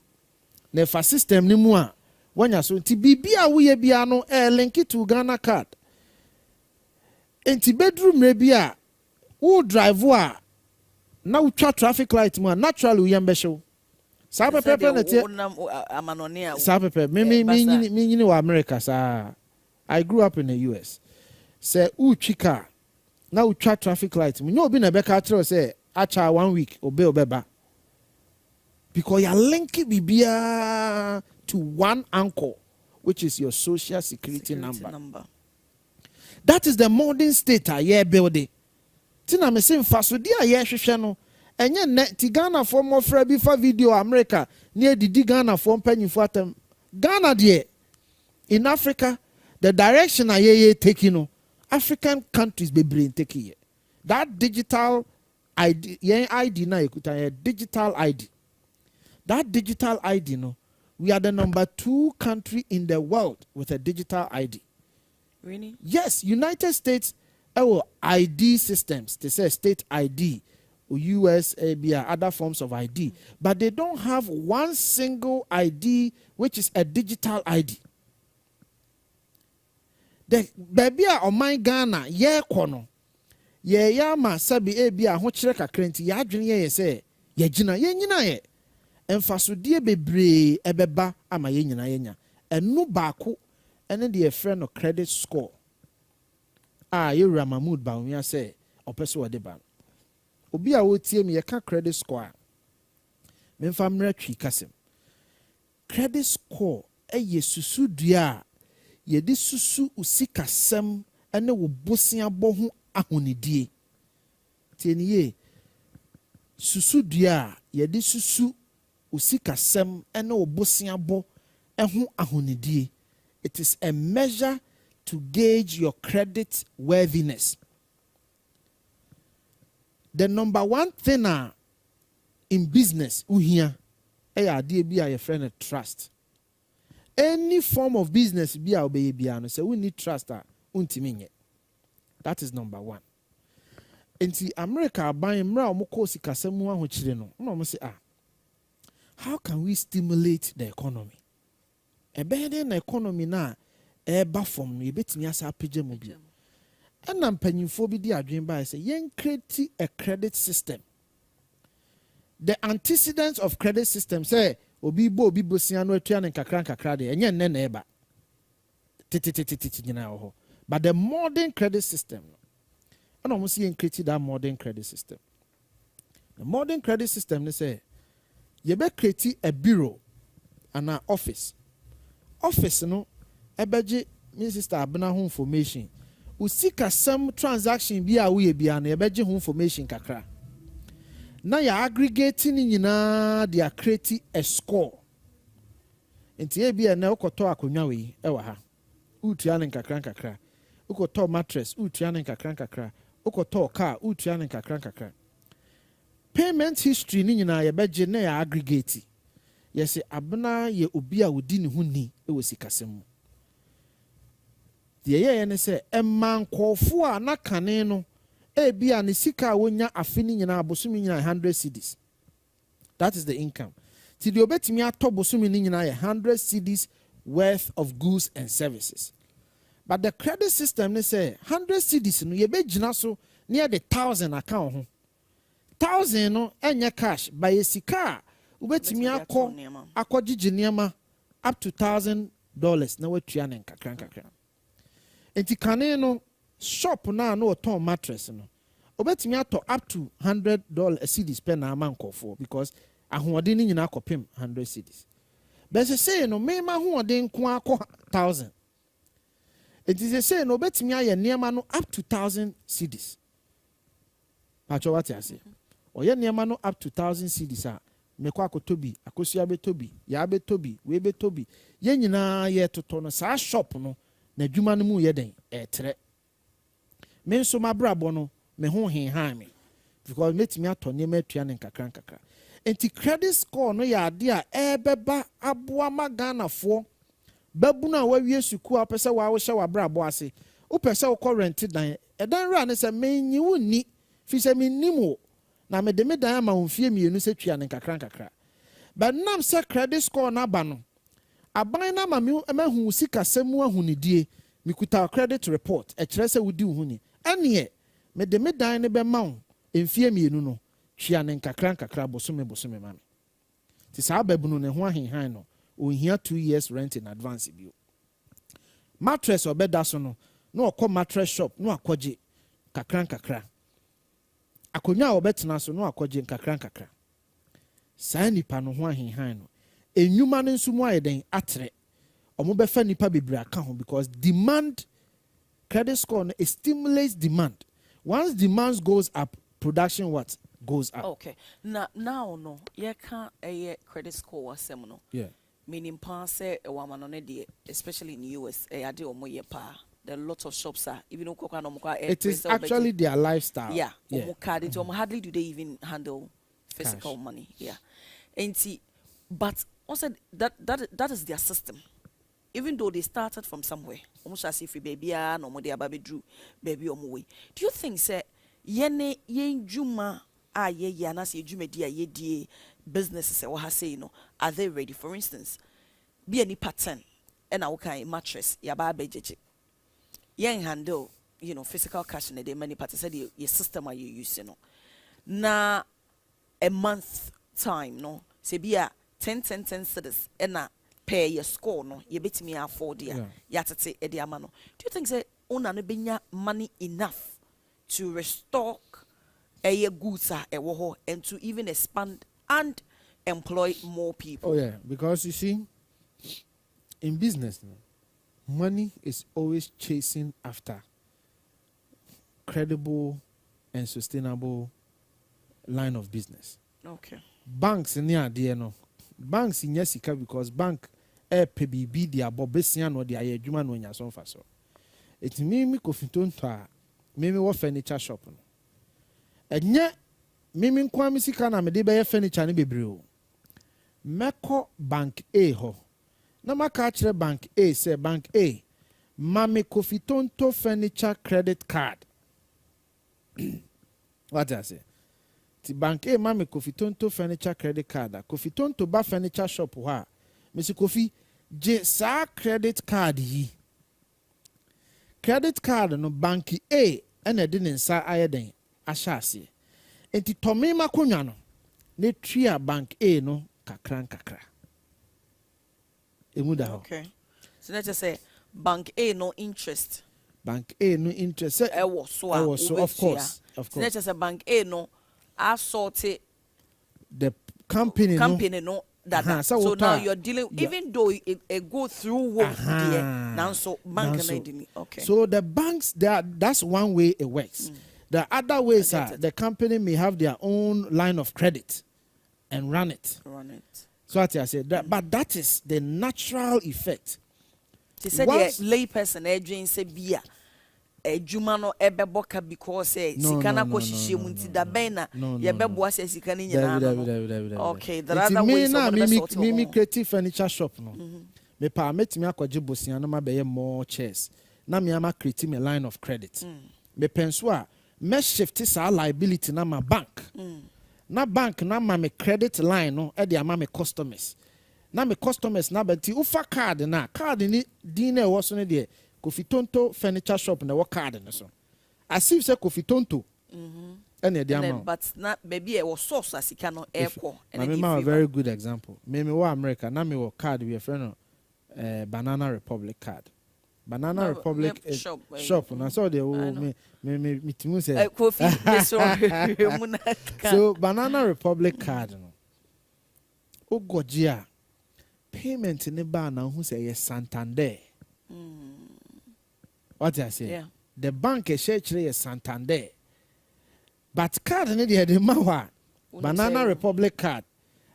na fast system ni mu a wanya so nti bibia wo ye bia no link it to Ghana card enti bedroom re bia wo drive a na wo twa traffic light mu a naturally wo yembe show sa pepe na tie amanone a sa pepe me nyini wa America sa I grew up in the US say wo twika na wo twa traffic light mu no bi na be ka kire say acha 1 week obeba because you are linking Bibia to one anchor, which is your social security number. That is the modern state I hear building. Tina me say faso dia ye hwehwe no. Enye net Ghana for more fra bi for video America near the Ghana for panyifo atem. Ghana there in Africa the direction I hear taking no African countries be brain taking. That digital ID, ID na ekuta digital ID. That digital ID, no, we are the number 2 country in the world with a digital ID. Really? Yes, United States, our ID systems, they say state ID, US, other forms of ID, but they don't have one single ID, which is a digital ID. The baby on my Ghana, kono, yama sabi hochire kakrenti, adwene say, jina ye. Enfasodie bebre ebeba ama ye nyina yenya enu baako ene de friend no credit score ye Mahmood ba onya say opeso ode ba obi a wotie me ye ka credit score me mfa mra twi kasem credit score eye susu dua ye de susu usikasem ene wo bosia bohu ahonidie tieniye susu dua ye de susu usikasem ene obosiabo ehu ahonidie. It is a measure to gauge your credit worthiness. The number one thing in business uhia ade bi a your friend trust. Any form of business bi a obeye bia no say we need trust untimi nye. That is number 1. Enti America ban mra omko sikasem mu ahochire no. No say how can we stimulate the economy? A better economy na eba from you betimi asa page mu bi. And I'm panyimfo bi di adwen by say yen create a credit system. The antecedents of credit system say obi bosia no atua ne kakra de enye nne na eba. Titi nyina ho. But the modern credit system, and almost yen create that modern credit system. The modern credit system they say you be create a bureau and an office. Office no ebeje me sister abena ho information. Usika some transaction bi a we bia na ebeje ho information kakra. Na ya aggregating nyina they are creating a score. Enti e bia na ukoto akonwa we e wa ha. Utua ne kakra. Ukoto mattress utua ne kakra. Ukoto car utua ne kakra. Payment history ni nyina ye beje na ya aggregate. Yes, abna ye obi a wodi ne ho ni e wo sikasem. De ye ne se emman kofo a na kane no Ebia ne sika wonya afini nyina bosumi nyina 100 cedis. That is the income. Ti de obetimi ato bosumi nyina 100 cedis worth of goods and services. But the credit system they say 100 cedis no ye be gina so near the 1,000 account ho. 1,000 no enye cash by a sika ubetimi akogigi niema up to $1,000 na watua ne kakra. Enti kane no shop na oton mattress no obetimi ato up to $100 cedis per na amankofo because ahoɔden ni nyina akɔpem 100 cedis. Bese say no me ma ahoɔden ko akɔ 1,000. It is a say no betimi aye niema no up to 1,000 cedis. Pacho what you say? Oye niema no up to 1,000 cedis a mekɔ akotobi akosua betobi ya betobi we betobi ye nyina ye toto no sa shop no na adwuma no mu ye den etre me nso mabrabo no me ho henhan me because metimi atɔ niema atua ne nkakra. Enti credit score no ya ade a ebeba aboa maganafo babuna wawie suku apese wa wo hye wabrabo ase upese wo kɔ rent dan edan ra ne se menyi woni fi se menimo na me de me dan ama wonfie mienu se tua ne nkakra. But nam se credit score na ba no aban na ma me mahu sika semu ahunidie mikuta credit report e kire se wudi uhuni ene me de me dan ne be ma wo enfie mienu no tua ne nkakra bosome mami ti sa babunu ne ho ahenhan no ohia 2 years rent in advance bio mattress obeda so no na okọ mattress shop no akọje kakra akonya obetena so no akọje kakra saa nipa no ho ahenhan no enwuma no nsumu ayeden atre omo befa nipa bebre aka ho because demand credit score no stimulates demand. Once demand goes up, production what goes up. Okay, now no ye can a credit score asem no. Yeah. Meaning pass a woman on a especially in the US, a day or more pa. There are lots of shops are even it is actually their lifestyle. Yeah. Hardly do they even handle physical cash. Money. Yeah. And see, but also that is their system. Even though they started from somewhere, almost as if baby no more baby drew baby on way. Do you think say yene yen juma ye na say jume dia ye die businesses or ha say no are they ready? For instance, be any pattern and I okay mattress ya ba bejeje. Yen handle, physical cash in the day many parties say your system are you using no. Na a month time no say be a 10 cedis and na pay your score no you bet me afford ya yatete e de ama no. Do you think say owner no benya money enough to restock a goods and to even expand and employ more people? Oh yeah, because you see, in business, money is always chasing after credible and sustainable line of business. Okay. Banks in the idea no. Banks in Yesika because bank PBB dia bobesia no dia adwuma no nya so so. It me kofitonto a me wo furniture shop no. Enye me nkwa me sika na me de be furniture ne bebre o. Meko bank A ho. Na maka kire bank A say bank A mame kofitonto furniture credit card. What I say? Ti bank A mame kofitonto furniture credit card. Kofitonto ba furniture shop wa. Mr. Kofi je sa credit card yi. Credit card no bank A ene de nsa ayeden ahyase. Enti tome makonwa no ne tria bank A no kakra. Emu da ho. Okay. So let's just say bank A no interest. Bank A no interest. So of course. So let's just say bank A no assorted the company no that so now you're dealing even though it go through work there now so bank okay. So the banks that's one way it works. The other ways are the company may have their own line of credit and run it. So what I said that, but that is the natural effect. They said the lay person Adrian said beer ejuma no ebeboka because sikana ko hihye mu nti da ben na ye beboa se sikana nyina. Okay, the other way so me creative furniture shop no. Me pa metimi akwaje bosia no ma be more chairs. Na me ama create me line of credit. Me penso a me shift sa liability na my bank. Na bank na ma me credit line no e dey ama me customers. Na me customers na beti ufa card ni din na wo so ne dey Kofi Tonto furniture shop na wo card ne so. As if say Kofi Tonto. And the amount. But not baby was source as no airport. I mean, a very good example. Me America, now me wo card we a friend Banana Republic card. Banana Republic shop. And I saw the me timu say Kofi. So Banana Republic card no. O gojia payment in the ban who say yes Santander. What I say? Yeah. The bank is share Santander. But card ni the mawa Banana Republic card.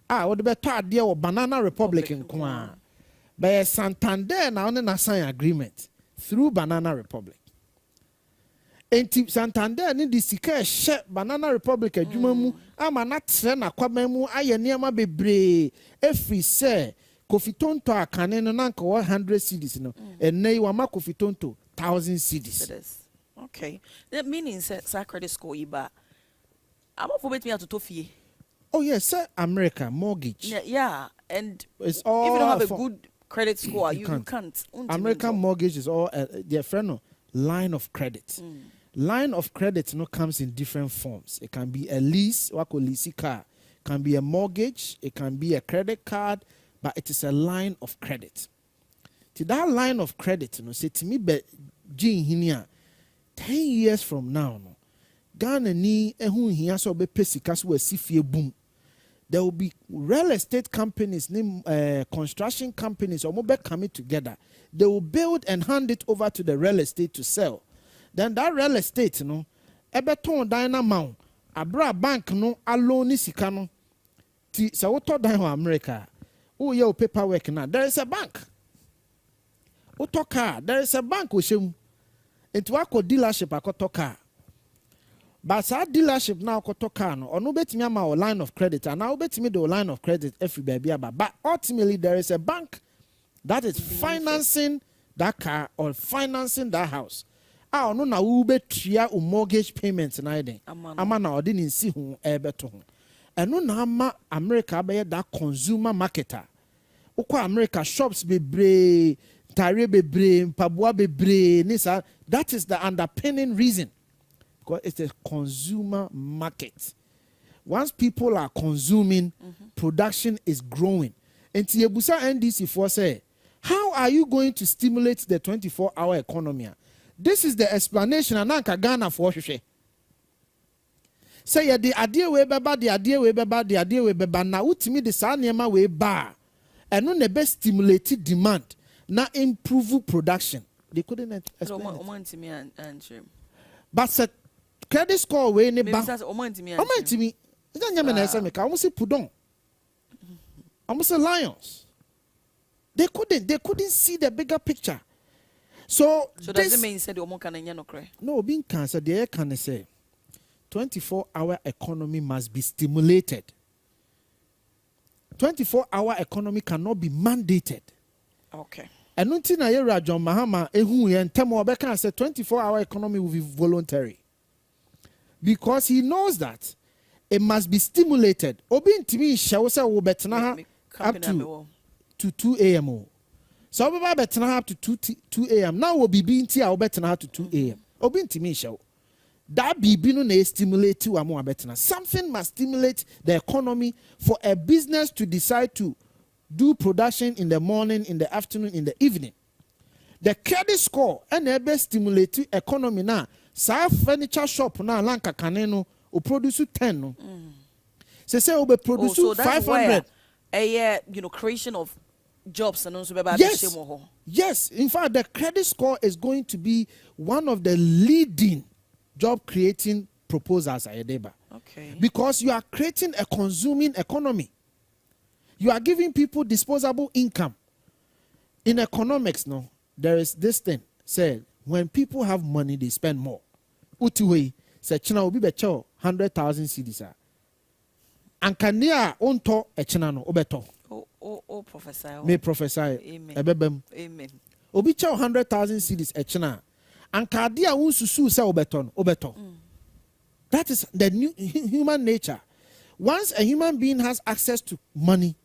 What the better idea of Banana Republic in Kwa. By Santander now on sign agreement through Banana Republic. And Santander ni the sika share Banana Republic adwumamu ama na tre na kwamemu aye niam bebre every say Kofi Tonto akane no na nka 100 cedis no ennai wa ma Kofi Tonto 1000 cedis. Okay. That means that credit score iba. I'm not forbidding me to Tofie. Oh yes, sir. America mortgage. Yeah, and it's all. If you don't have a good credit score, you can't. American mortgage is all their friend no, line of credit. Line of credit no comes in different forms. It can be a lease, what call lease car. Can be a mortgage. It can be a credit card, but it is a line of credit. To that line of credit, no say to me, be Jin hinia 10 years from now, no. Ghana ni ehun hia so be pesika so asifie boom. There will be real estate companies, construction companies, or be coming together. They will build and hand it over to the real estate to sell. Then that real estate, no, ebeton dynamount, abra bank no alone ni sika no. Ti sa woto dan ho America. Oh yeah, paperwork now. There is a bank. Woto car, there is a bank we shem. It wako dealership akoto car. But our dealership now koto car no onu betimi ama o line of credit and now betimi the line of credit every baby but ultimately there is a bank that is financing that car or financing that house. Onu na wo betua o mortgage payments na iden ama na odi ni nsi ho ebeto ho. Enu na ama America be that consumer marketer. Ukwa America shops bebre, tire bebre, mpaboa bebre nisa. That is the underpinning reason. Because it's a consumer market. Once people are consuming, production is growing. And Tiebusa NDC for say, how are you going to stimulate the 24-hour economy? This is the explanation. Ananka Ghana for Say the idea we beba, the idea we beba, the idea we beba. Na utimi the sanema we bar, and no nebe stimulated demand. Na improve production. They couldn't explain it. But said. Credit score we ne ba. Omantimi. Is that nyame na ese meka? Almost pudon. Almost lions. They couldn't see the bigger picture. So does it mean said omo kan nya no kre? No, being cancer they can say 24-hour economy must be stimulated. 24-hour economy cannot be mandated. Okay. And until na yera John Mahama ehun ye ntemo obeka say 24-hour economy will be voluntary. Because he knows that it must be stimulated. Obi ntimi hye say wo betena up to 2 a.m. So obi ba betena up to 2 a.m. Now will be nti a wo betena up to 2 a.m. Obi ntimi hye. That bibi no na stimulate wa mo betena. Something must stimulate the economy for a business to decide to do production in the morning, in the afternoon, in the evening. The credit score and ebe stimulate economy na. Sa furniture shop na lanka kaneno o produce 10 no. Say we be produce 500. Creation of jobs and also Yes, in fact the credit score is going to be one of the leading job creating proposals at Edeba. Okay. Because you are creating a consuming economy. You are giving people disposable income. In economics no, there is this thing said when people have money, they spend more. Utiwe, say China will be better 100,000 cedis. And kania onto a China no obeto. Oh, professor. May professor. Amen. Amen. Obi 100,000 cedis a China. And kadia unsusu say obeton. That is the new human nature. Once a human being has access to money,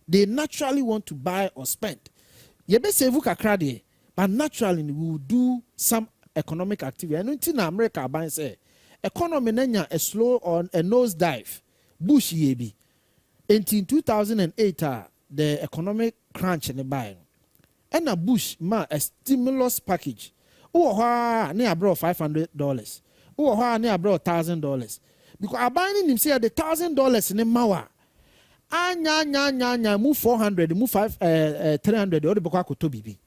they naturally want to buy or spend. Yebe save kakra de, but naturally we will do some economic activity. And in America, I say, economy nenya a slow on a nosedive. Bush yebi. In 2008, the economic crunch in the buying. And a Bush ma a stimulus package. Oh, near abroad $500. Oh, near abroad $1,000. Because I buying him say the $1,000 in the mawa. Anya move 400, move 300 or the bokwa koto bibi.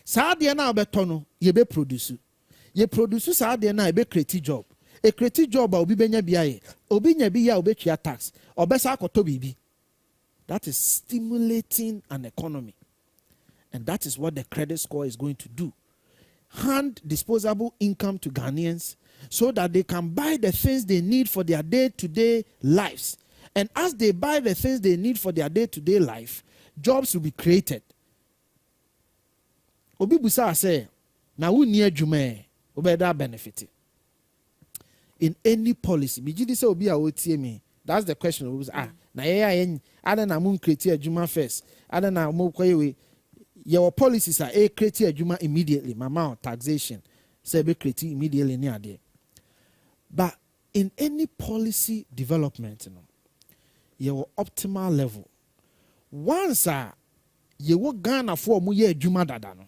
Saa de na obetono ye be produce. Ye produce saa de na e be create job. A create job obi benya biaye. Obi nya bi ya obi tua tax. Obesa koto bibi. That is stimulating an economy. And that is what the credit score is going to do. Hand disposable income to Ghanaians so that they can buy the things they need for their day-to-day lives. And as they buy the things they need for their day-to-day life, jobs will be created. Obi busa say, na wu ni adwuma obeda benefit. In any policy, biji say obi a otie me. That's the question. Na ye ada na mun create adwuma first. Ada na mo kwaye your policies are create adwuma immediately. Mama taxation say be create immediately ni ade. But in any policy development, your optimal level. Once you work Ghana for mu ye adwuma dada no.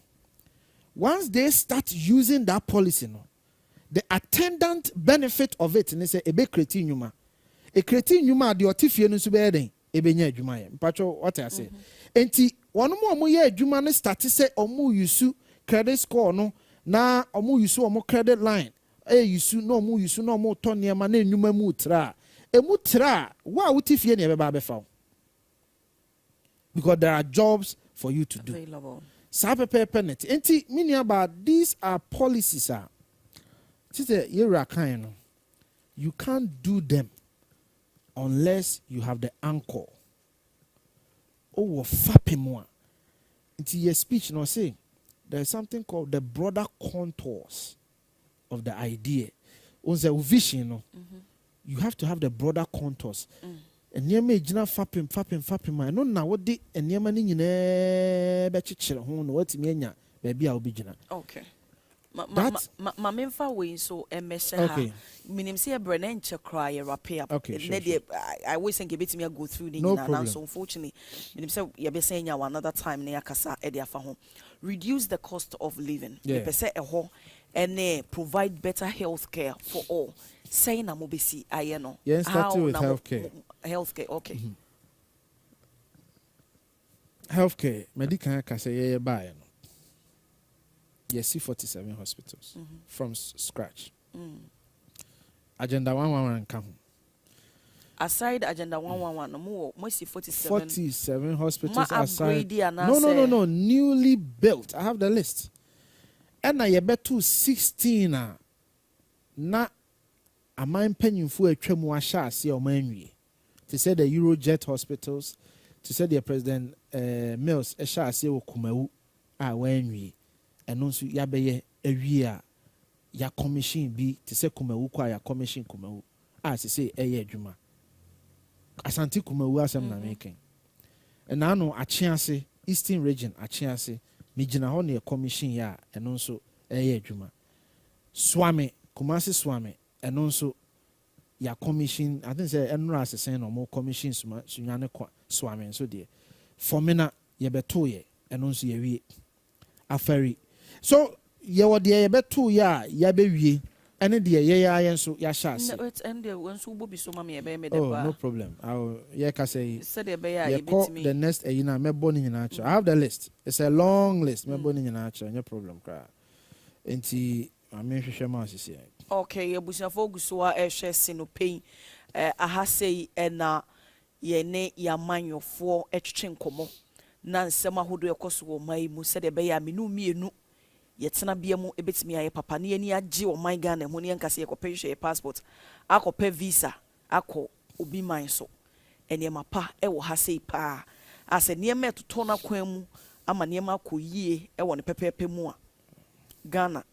Once they start using that policy, the attendant benefit of it is a be creating nyuma. A creating nyuma the otifie no so be den e be nya adwuma ye. Mpacho what I say. Enti one more mu ye adwuma no start say omu yusu credit score no na omu yusu omu credit line. Yusu no mu ton niema na nyuma mu tra. Emu tra wa utifie ne be ba be fa. Because there are jobs for you to do. Available. Penalty. Enti meaning about these are policies you can't do them unless you have the anchor. Oh, fapemwa. Into your speech, no say there's something called the broader contours of the idea. On the vision, you have to have the broader contours. And near me, Jina fapim. I don't know what the and near money in a betchicher home, what's me, baby, I'll be Jina. Okay. My main way so a measure. Okay. Minim say a Brennan cry a rapper. Okay. Sure. I always think it me a go through the no and so unfortunately, minim say you be saying you another time near Kasa Edia for home. Reduce the cost of living. Yeah. A home and provide better health care for all. Saying na mobisi ayeno. Yeah, starting with healthcare. Healthcare, okay. Healthcare, medical can say yeah buy. Yes, see 47 hospitals from scratch. Agenda 111 come. Aside Agenda 111, more see 47 hospitals aside. No. Newly built. I have the list. And I bet to 16 na a man penny for a tremua see or manwy. To say the Eurojet hospitals, to say the President Mills a shall see o Kumawu wenwy. And also yabeye a year ya commission be to say Kumawu kwa ya commission Kumawu. As to say a year juma. Asante Kumawu as I'm making. And now no a chance Eastern region a chance mijina honi a commission ya and also a year juma. Swami Kumasi Swami and also ya commission I think say enra as saying no more commission sunyane Swami so dear. For mina ye betoye and also ye aferi. So ye were the betu ya be and the ye so ya shas. No, it's end there when so be so mammy no problem. I'll say said the next me born in nature. I have the list. It's a long list. Me born in nature, no problem. Enti I mean she okay, abusia fogu so a hwe no pain aha sei na ye ne ya manyofo etwetwe nkomo na nsem ahodo ekoso wo mai mu se de be ya menu mienu yetena bia mu ebetimi aye papa ne ani age wo man Ghana mu ne nkase ye kopehwe passport akopɛ visa akɔ obi man so ene mapa e wo ha sei pa ase ne metoto na kwan mu ama ne makɔ yie e wo ne pepepe mu a Ghana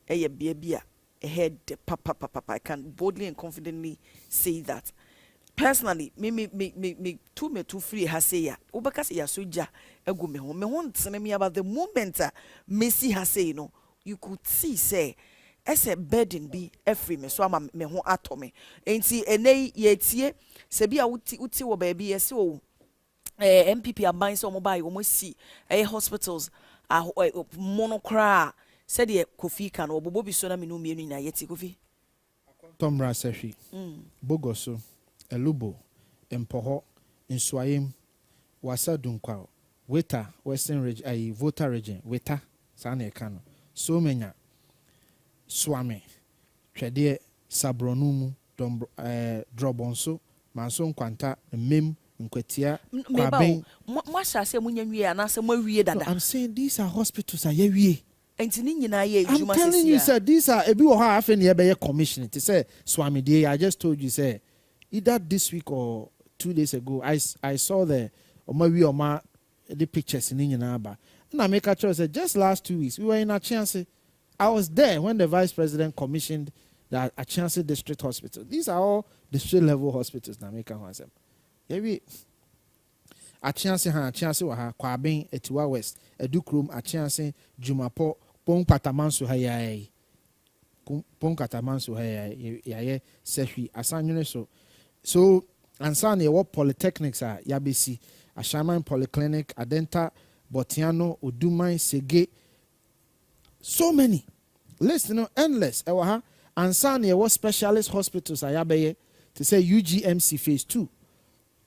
eye bia bia ahead papa. I can boldly and confidently say that. Personally, me too free has say ya. Ubaka say ya soja egu me ho me about the moment Messi has say you could see say as a burden be every me so am me ho atome. Enti ene ye tie se bia uti wo baby yes o MPP aban so mo buy wo si hospitals monocra said ye Kofi kan obobo bi so na me no mienu na yeti Kofi Tom Rasefi Bogoso Elubo, Empoho, Inswayim, Wasa Dunkwa, Weta, Western region, Vota region, Weta, Sane Kano, so many Swame, Trade, Sabronumu, Drobonso, Manson Quanta, Mim, Nkwetia, Kwabeng. I'm saying these are hospitals, I'm telling you, sir, these are a bit of half an year commission. To say, Swami Day, I just told you, say, either this week or 2 days ago, I saw the pictures in Inyanaba. And I make a choice. Just last 2 weeks, we were in Achansi. I was there when the vice president commissioned the Achansi district hospital. These are all district level hospitals. Now make a answer. Yeah, we Achansi waha Kwabeng Etiwa West Edukrum Achansi Jumapo Pong Patamansu Hayai Pong Katamansu Hayai Yaye Sefi Asanyune so ansane what polytechnics are yabesi Ashaman Polyclinic Adenta Botiano Udumai Sege so many listen endless ewa ansane what specialist hospitals are yabeye to say UGMC phase 2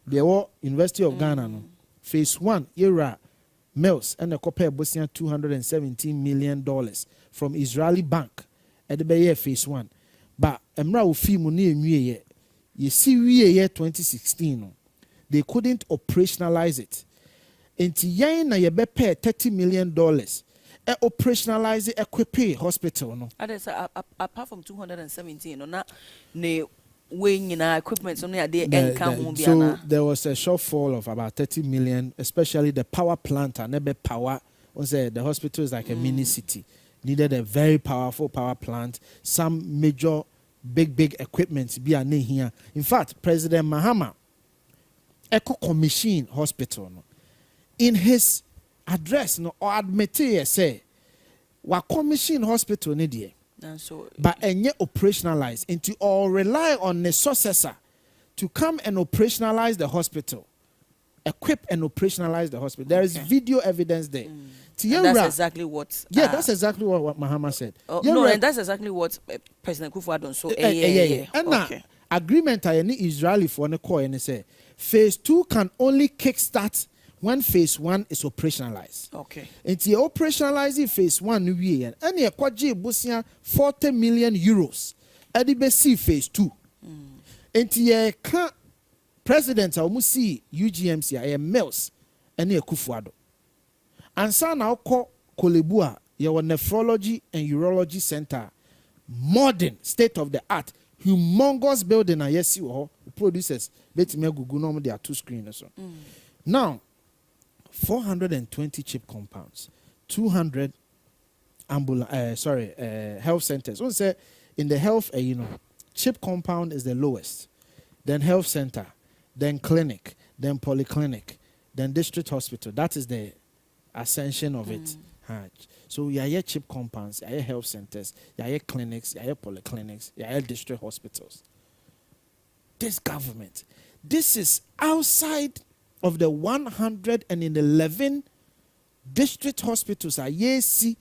they were University of Ghana no phase 1 era Mills and a copy Bosnia $217 million from Israeli bank at the phase 1 but emra ufi muni enwie you see, we 2016, they couldn't operationalize it. Until yen na yebe pay $30 million. Operationalize the equipe hospital. No, apart from 217, no, not ne weighing in our equipment. So there was a shortfall of about 30 million, especially the power plant and the power. The hospital is like a mini city. Needed a very powerful power plant. Some major big equipment be an here. In fact, President Mahama Eco Commission Hospital in his address or admitted say wa commission hospital ni die but enye operationalize into or rely on the successor to come and operationalize the hospital, equip and operationalize the hospital. There is video evidence there. That's exactly what. That's exactly what Mahama said. And that's exactly what President Kufuor so. And agreement I need Israeli for the call and say phase 2 can only kickstart when phase 1 is operationalized. Okay. Until operationalizing phase 1 new year and a kwaji busia 40 million euros. Adibesi phase 2. Until president almost UGMC I am Mills and a Kufuor. And so now call Kolebua, your nephrology and urology center, modern, state of the art, humongous building. And yes, you producers, bet me Google normally there are 2 screens. Now, 420 chip compounds, 200 health centers. One say in the health, chip compound is the lowest, then health center, then clinic, then polyclinic, then district hospital. That is the ascension of it. So you have chip compounds, you have health centers, you have clinics, you have polyclinics, you have district hospitals. This government, this is outside of the 111 district hospitals at the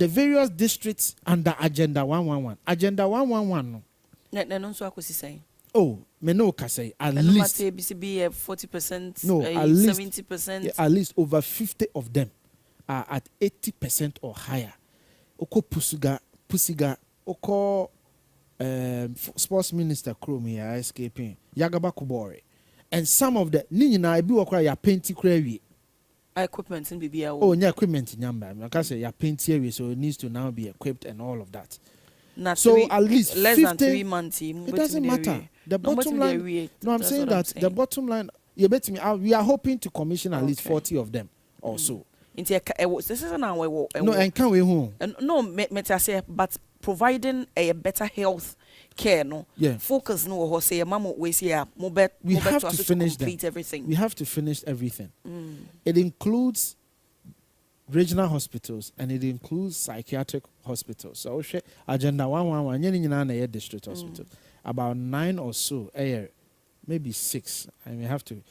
various districts under Agenda 111. Agenda 111. Oh, me no can say at least 40%, no, at least 70%. At least over 50 of them are at 80% or higher. Oko Pusiga, Oko sports minister Kromi are escaping. Yagaba Kubore. And some of the Nina Ibu Okra ya painty crazy. Equipment in BBA. Oh, yeah, equipment in Yamba. I can say ya painty, so it needs to now be equipped and all of that. So at least less 50, than 3 months. It doesn't matter. The bottom line. No, I'm saying that the bottom line. You bet me. We are hoping to commission at least 40 of them or so. This is an hour. No, and can we home? No, but providing a better health care, no. Yeah. Focus no ho say mama we say We have to finish complete them. everything. We have to finish everything. It includes regional hospitals and it includes psychiatric hospitals. So agenda 111 nyina district hospital. About 9 or so, maybe 6. I may have to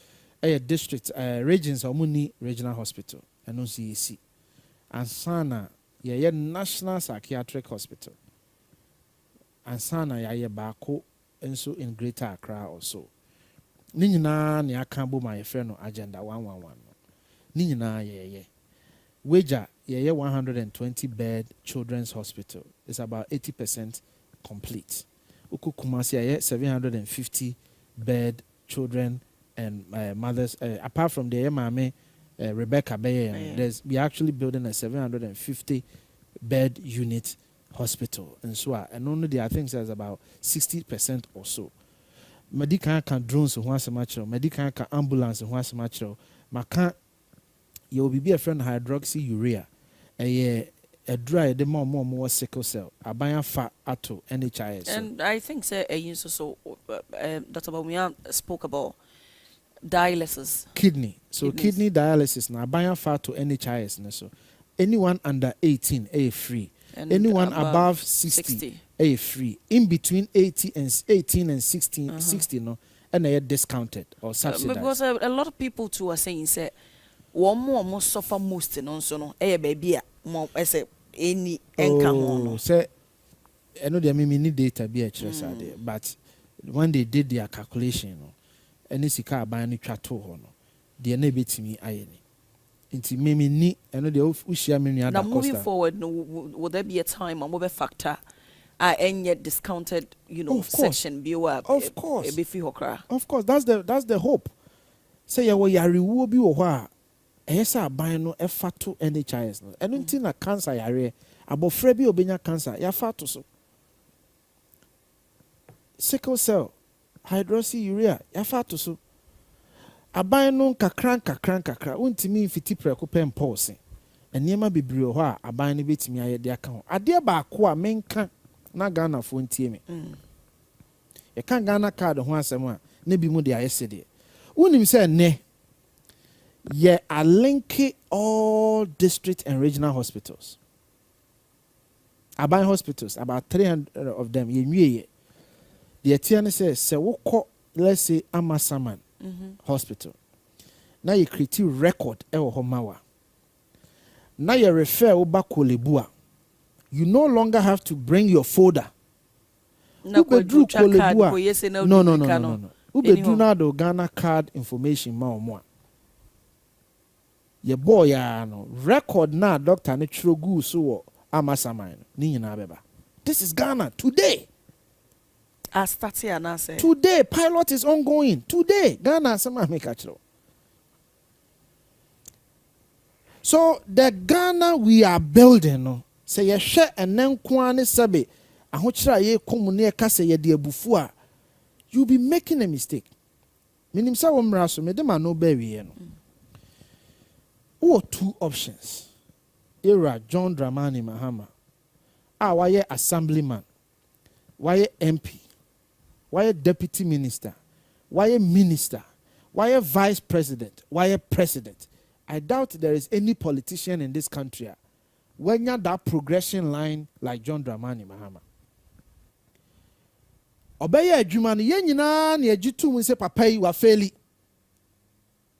district regions omuni regional hospital and no CAC. And sana national psychiatric hospital. And sana bako enso in Greater Accra also. Ni nyina ne akambo my friend no agenda 111. Ni nyina Wager, 120 bed children's hospital. It's about 80% complete. Uku Kumasi, 750 bed children and mothers. Apart from the Mame, Rebecca Baye, we're actually building a 750 bed unit hospital. And so, and only the I think there's about 60% or so. Medical can drones once a match, medical can ambulance once a match, Macan. You will be a friend hydroxyurea, a dry the more sickle cell, a biofat ato NHIS. And I think so Dr. Bawumia spoke about dialysis. Kidney. So kidney dialysis now biofat to NHIS. So anyone under 18 a free. And anyone above 60 a free. In between 18 and 16, 60 no, and they are discounted or subsidized. Because a lot of people too are saying say one more suffer most in so no baby more as any income. Say I know they need data be a but when they did their calculation, any sika buy any chato no, they na bit me ayeni. Inti mimi ni I know they share me now moving forward, no, will there be a time or mobile factor and yet discounted, section be of course. Of course, that's the hope. Say ya will be wa Esa buy no to NHIS no. And until na cancer yare about frebi obenya cancer ya fato so. Sickle cell, hydroxyurea ya fato so. Aban no kakran. Untimi mfiti preko pen pulse. Enema bebre ho a aban no betimi aye de aka ho. Ade ba ko a menka na Ghana fo ntie me. E kan Ghana card ho asem a na bi mu de ayese de. Unim se ne are linking all district and regional hospitals. Aban hospitals, about 300 of them. The Etienne says, so let's say Amasaman Hospital. Now you create record Homawa. Now you refer Obako Lebua. You no longer have to bring your folder. No. Ubedu na do Ghana card information more. Ye boy no record na doctor ne trogu so Amasaman ni nyina beba. This is Ghana today. Today pilot is ongoing. Today Ghana sama make achro. So the Ghana we are building no say ye hwe enenko ane sebe ahochira ye komune ka say ye de abufu a you be making a mistake. Minim sa wo mra so me de ma no ba wiye no. Or 2 options. Era John Dramani Mahama. Why assemblyman? Why MP? Why deputy minister? Why minister? Why vice president? Why president? I doubt there is any politician in this country when you that progression line like John Dramani Mahama. Obey adwuma no ye nyina na agitu mu se papa yi wa faili.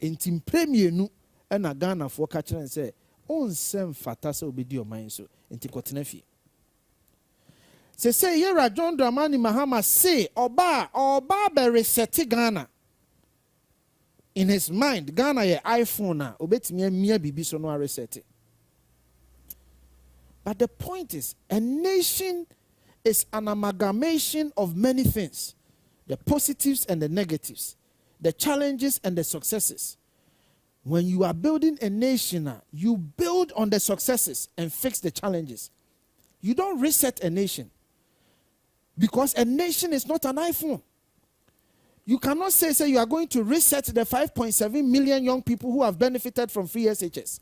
Entim premier nu na Ghana for catch and say on sem fata se obedi o man so enti kotena fie. Say yera John Dramani Mahama say oba be reset Ghana. In his mind Ghana ye iPhone na obetimi amia bibi so no reset. But the point is a nation is an amalgamation of many things, the positives and the negatives, the challenges and the successes. When you are building a nation, you build on the successes and fix the challenges. You don't reset a nation because a nation is not an iPhone. You cannot say you are going to reset the 5.7 million young people who have benefited from free SHS.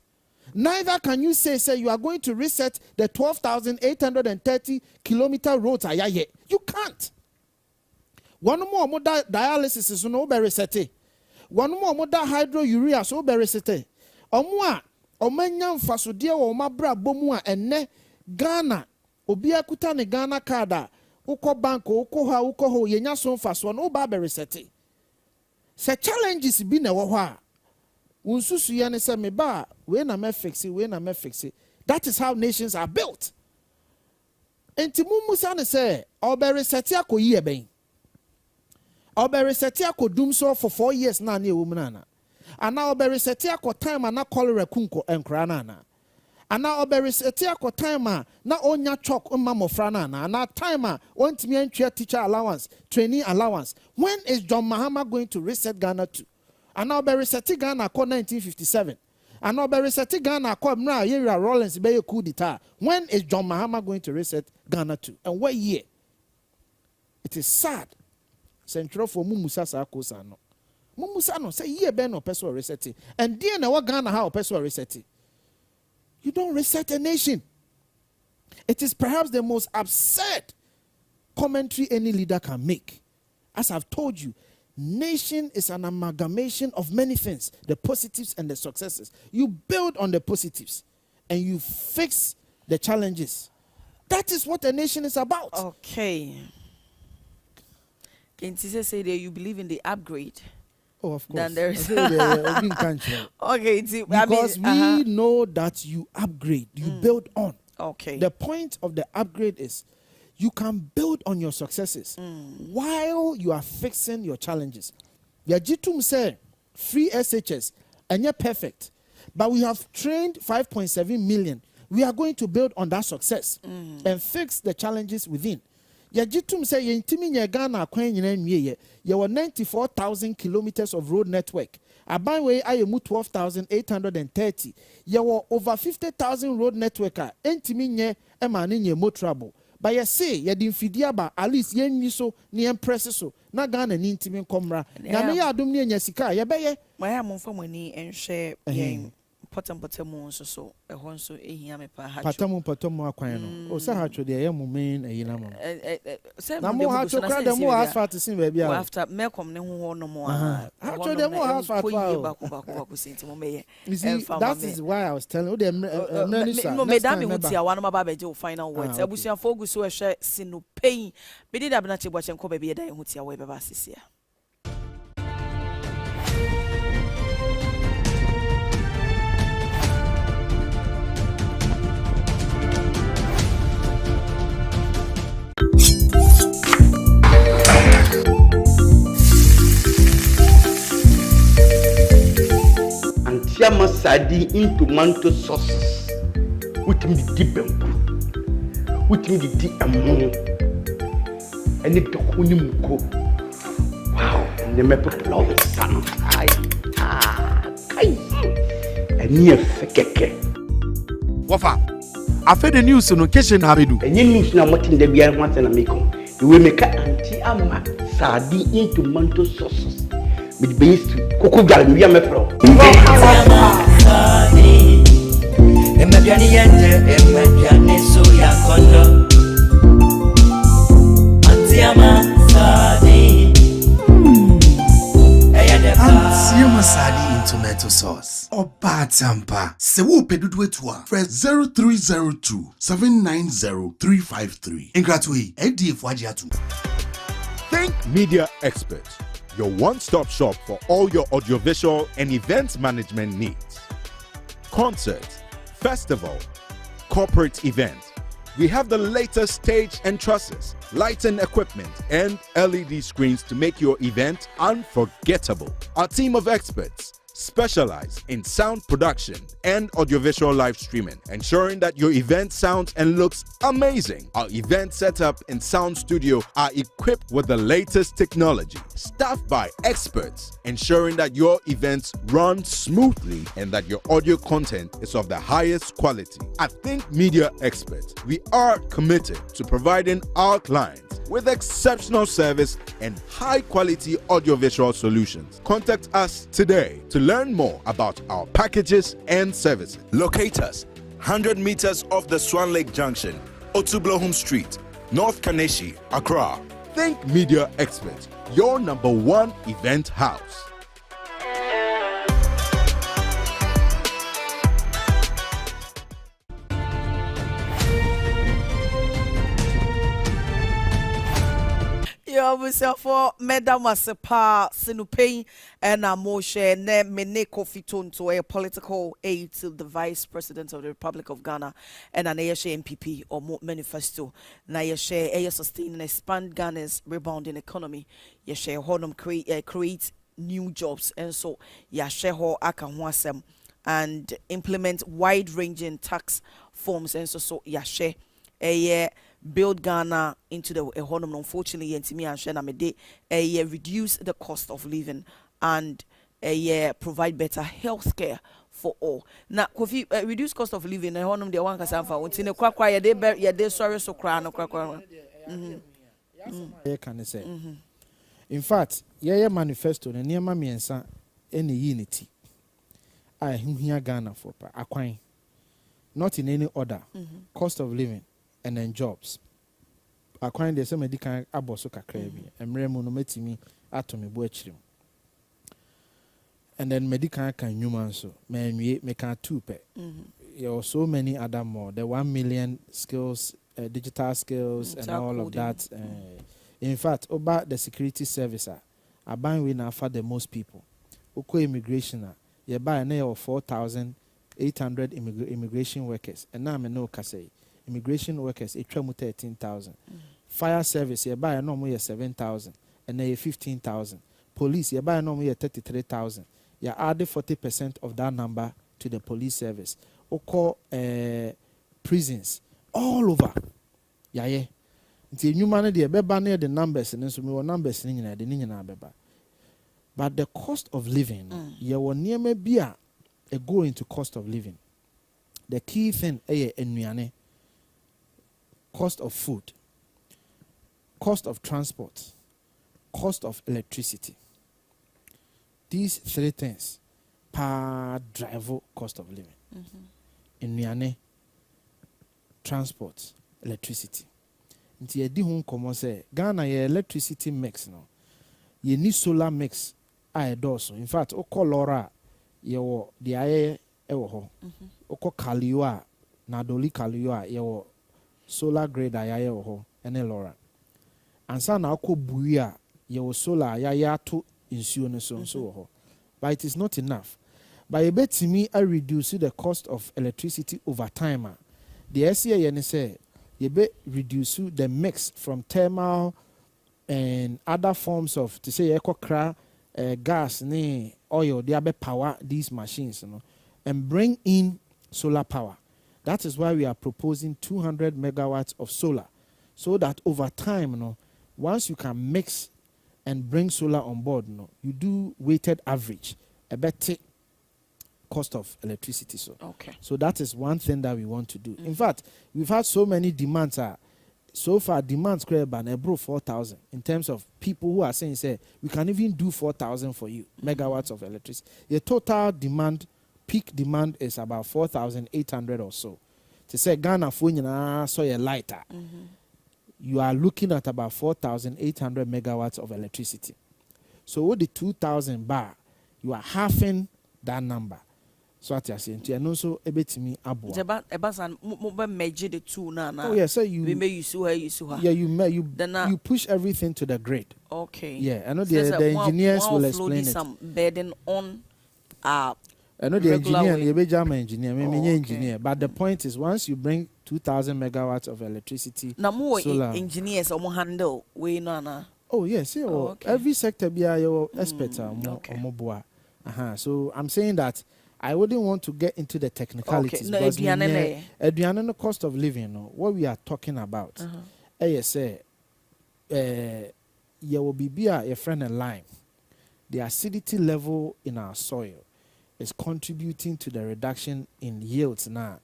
Neither can you say you are going to reset the 12,830 kilometer roads. You can't. One more dialysis is no be reset. One more hydrourea so be reset. Omwa omenya mfasodie wo mabra bomu a enne Ghana obi akuta ne Ghana card uko bank uko ho yenya so mfaso no ba be reset. Se challenges bi na wo ho a unsusu ya ne se me ba we na me fix it. That is how nations are built. Enti mumusa ne se obere seti akoyi eben. Obere seti akodum so for 4 years na na ewo munana. Ana obere seti akọ time na cholera kunko enkra na na. Ana obere seti akọ time na onya chok mma mofra na na. Ana time ontimi antwe teacher allowance, trainee allowance. When is John Mahama going to reset Ghana to? Ana obere seti Ghana ko 1957. Ana obere seti Ghana ko mra Yera Rollins be coup d'etat. When is John Mahama going to reset Ghana to? And what year? It is sad. Central for Mumusa Sakosa no. Mumusa no say year ben no person reset it. And dear na what Ghana how person reset it. You don't reset a nation. It is perhaps the most absurd commentary any leader can make. As I've told you, nation is an amalgamation of many things, the positives and the successes. You build on the positives and you fix the challenges. That is what a nation is about. Okay. Can you say that you believe in the upgrade? Oh, of course. Then there is okay, because we know that you upgrade, you build on. Okay. The point of the upgrade is you can build on your successes while you are fixing your challenges. Yajitum say free SHS and you're perfect, but we have trained 5.7 million. We are going to build on that success and fix the challenges within. Yajitum say yintimi nye Ghana kwen nyina nwie ye were 94,000 kilometers of road network. Abanwe ayemu 12,830. Ye were over 50,000 road network a entimi nye ema ne nye mo trouble. But ye say ye di mfidia ba at least ye nyi so ne impress so na Ghana ni ntimi nkomra. Na me ya adom ne nya sika ye beye. Why mo mfa mani enhwe ye potamu so ehon so ehia me pa ha potamu akwan no o sa ha twede ye mo main ehina mo na mo ha twede twede mo asphalt sin ba bia after mekom ne ho no mo ha twede mo asphalt bako sinti mo meye that is why I was telling you the no madam me hutia wa no ba beje o final words abusia fogu so ehwe sino pain be did abna che boche nko ba bi da hutia we be ba sisia. Antiama sadi in tomato sauces with me deep with me deep and it only muko. Wow, and the map of love son. And near fekeke. Wafa, I fed the news on occasion Habidu. And you news now what in the beer once and a miko. You will make antiama sadi in tomato sauces. With base cocoa gal, we are my pro. Antiama sadi in tomato sauce. Oba tampa. Sewo pedudu etua. Press 0302 790 353. Ingratui EDF wajiatu. Think Media Experts, your one-stop shop for all your audiovisual and events management needs. Concerts, festival, corporate events. We have the latest stage and trusses, lighting equipment, and LED screens to make your event unforgettable. Our team of experts specialize in sound production and audiovisual live streaming, ensuring that your event sounds and looks amazing. Our event setup and sound studio are equipped with the latest technology, staffed by experts, ensuring that your events run smoothly and that your audio content is of the highest quality. At Think Media Experts, we are committed to providing our clients with exceptional service and high-quality audiovisual solutions. Contact us today to learn more about our packages and services. Locate us 100 meters off the Swan Lake Junction, Otublohum Street, North Kaneshi, Accra. Think Media Expert, your #1 event house. For Madam Wasepa Sinupei and Moshe ne Mene Kofi Tonto, a political aide to the Vice President of the Republic of Ghana, and an Ayeshe MPP or manifesto. Na Ayeshe Aye sustain and expand Ghana's rebounding economy. Yeshe Honum create new jobs, and so Yashe Ho Akanwasem and implement wide-ranging tax forms, and so Yashe Aye build Ghana into the economy. Unfortunately, reduce the cost of living and provide better health care for all. Now, Kofi, reduce cost of living. Economy the one kasa fa. Unti ne kwa ya de sorry so kra no kwa. Can say. In fact, yeah manifesto na niema miensa ene unity. I here Ghana for akwan. Not in any order. Cost of living. And then jobs. Akwan de se medical aboso kakra bi. Emre mu no metimi atomi bo achirim. And then medical can human so. Me can two pe. There are so many other more. The 1 million skills, digital skills, and all of that. In fact, about the security service, aban we now for the most people. Oko immigration, you buy na 4,800 immigration workers. And now me no kase. Immigration workers, a tremu 13,000. Fire service, you buy a normal 7,000, and then 15,000. Police, you buy a normal 33,000. You add 40% of that number to the police service. Oko prisons, all over. Yeah. Until you manage the beba near the numbers, and so we were numbers in the Nina beba. But the cost of living, you will near me be a go into cost of living. The key thing, cost of food, cost of transport, cost of electricity. These three things per driver cost of living. In transport, electricity. Nti ye di hun komo say Ghana ye electricity mix no. Ye ni solar mix a doso. In fact, o call Laura ye wo di aye e wo ho. O call Kaliwa na doli Kaliwa ye wo solar grade ayaye wo ho ene Laura. Ansa na akọ buia ye wo solar ayaye to insuo no so wo ho. But it is not enough. But ebetimi I reduce the cost of electricity over time. The SCA ye say ye be reduce the mix from thermal and other forms of to say ekokra gas ni oil they be power these machines, you know, and bring in solar power. That is why we are proposing 200 megawatts of solar, so that over time, you know, once you can mix and bring solar on board, you know, you do weighted average, a better cost of electricity. So that is one thing that we want to do. In fact, we've had so many demands. So far, demands created by above 4,000 in terms of people who are saying, say, we can even do 4,000 for you, megawatts of electricity. The total demand, peak demand is about 4,800 or so. To say Ghana for so a lighter, you are looking at about 4,800 megawatts of electricity. So with the 2,000 bar, you are halving that number. So what you are saying, and also a bit to me abo. Measure the two na. Oh yeah, so you Yeah, you push everything to the grid. Okay. Yeah, I know the engineers will explain it. Some burden on I know the engineer, you be German engineer, okay. engineer. But the point is, once you bring 2,000 megawatts of electricity, solar engineers handle we na. Oh yes, yeah. Okay. Every sector be your expert So I'm saying that I wouldn't want to get into the technicalities because the cost of living, what we are talking about. Say, you will be a friend in line. The acidity level in our soil is contributing to the reduction in yields now.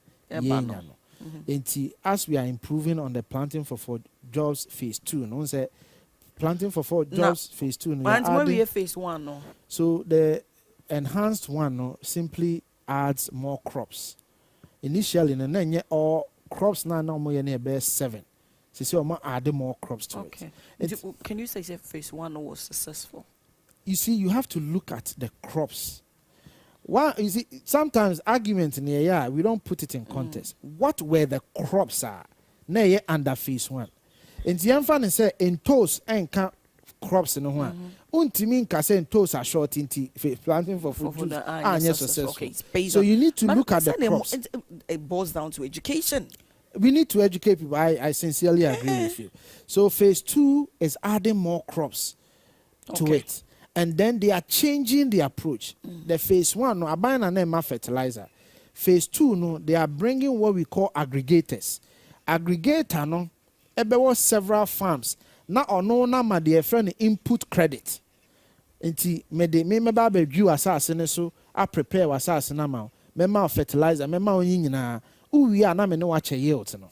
As we are improving on the planting for jobs phase 2 no say planting for 4 jobs phase 2 no and when we phase 1 no. So the enhanced one no simply adds more crops. Initially no na all crops now mo ye na be 7. So we add more crops to it. Can you say phase 1 was successful? You see, you have to look at the crops. Why you see sometimes arguments in here, we don't put it in context. What were the crops are na under phase 1? And the enfant say in toast and crops in one. Untimi nka say in toast are short into planting for food. Yes, successful. Okay, so you need to look at the crops. It boils down to education. We need to educate people. I sincerely agree with you. So phase 2 is adding more crops to it. And then they are changing the approach. The phase 1, no, abandon and then fertilizer. Phase 2, no, they are bringing what we call aggregators. Aggregator, no, there was several farms. Now, or no, now, my dear friend, input credit. Inti me ba be due asase ne so a prepare asase na ma me ma fertilizer me ma onyi nyina uwi a na me ne wa che yield no.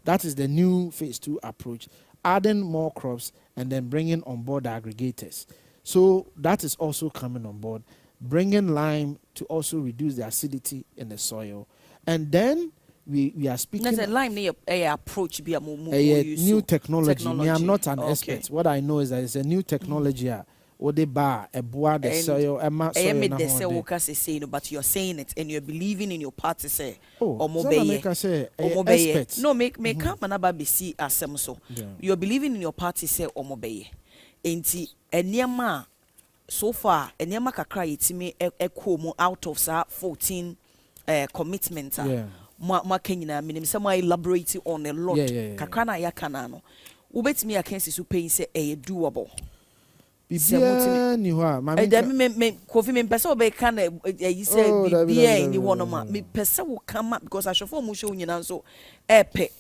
That is the new phase 2 approach, adding more crops and then bringing on board the aggregators. So that is also coming on board, bringing lime to also reduce the acidity in the soil. And then we are speaking. That's a lime approach be a new technology. Me, I'm not an expert. What I know is that it's a new technology. Or they bar a bois the soil but you're saying it and you're believing in your party say or expert. No, make come and about see as so. You're believing in your party say or mobile. Enti enyama so far enyama kakra yetimi ekomo out of 14 commitments. Ma kenyina minim say ma elaborate on a lot. Kakra na yakana no. Ubetimi akensi so pay say doable. Bibia ni ho a me Kofi me pese obeka na you say bibia ni ho no ma me pese wo kama because ashofo mu show nyina so epe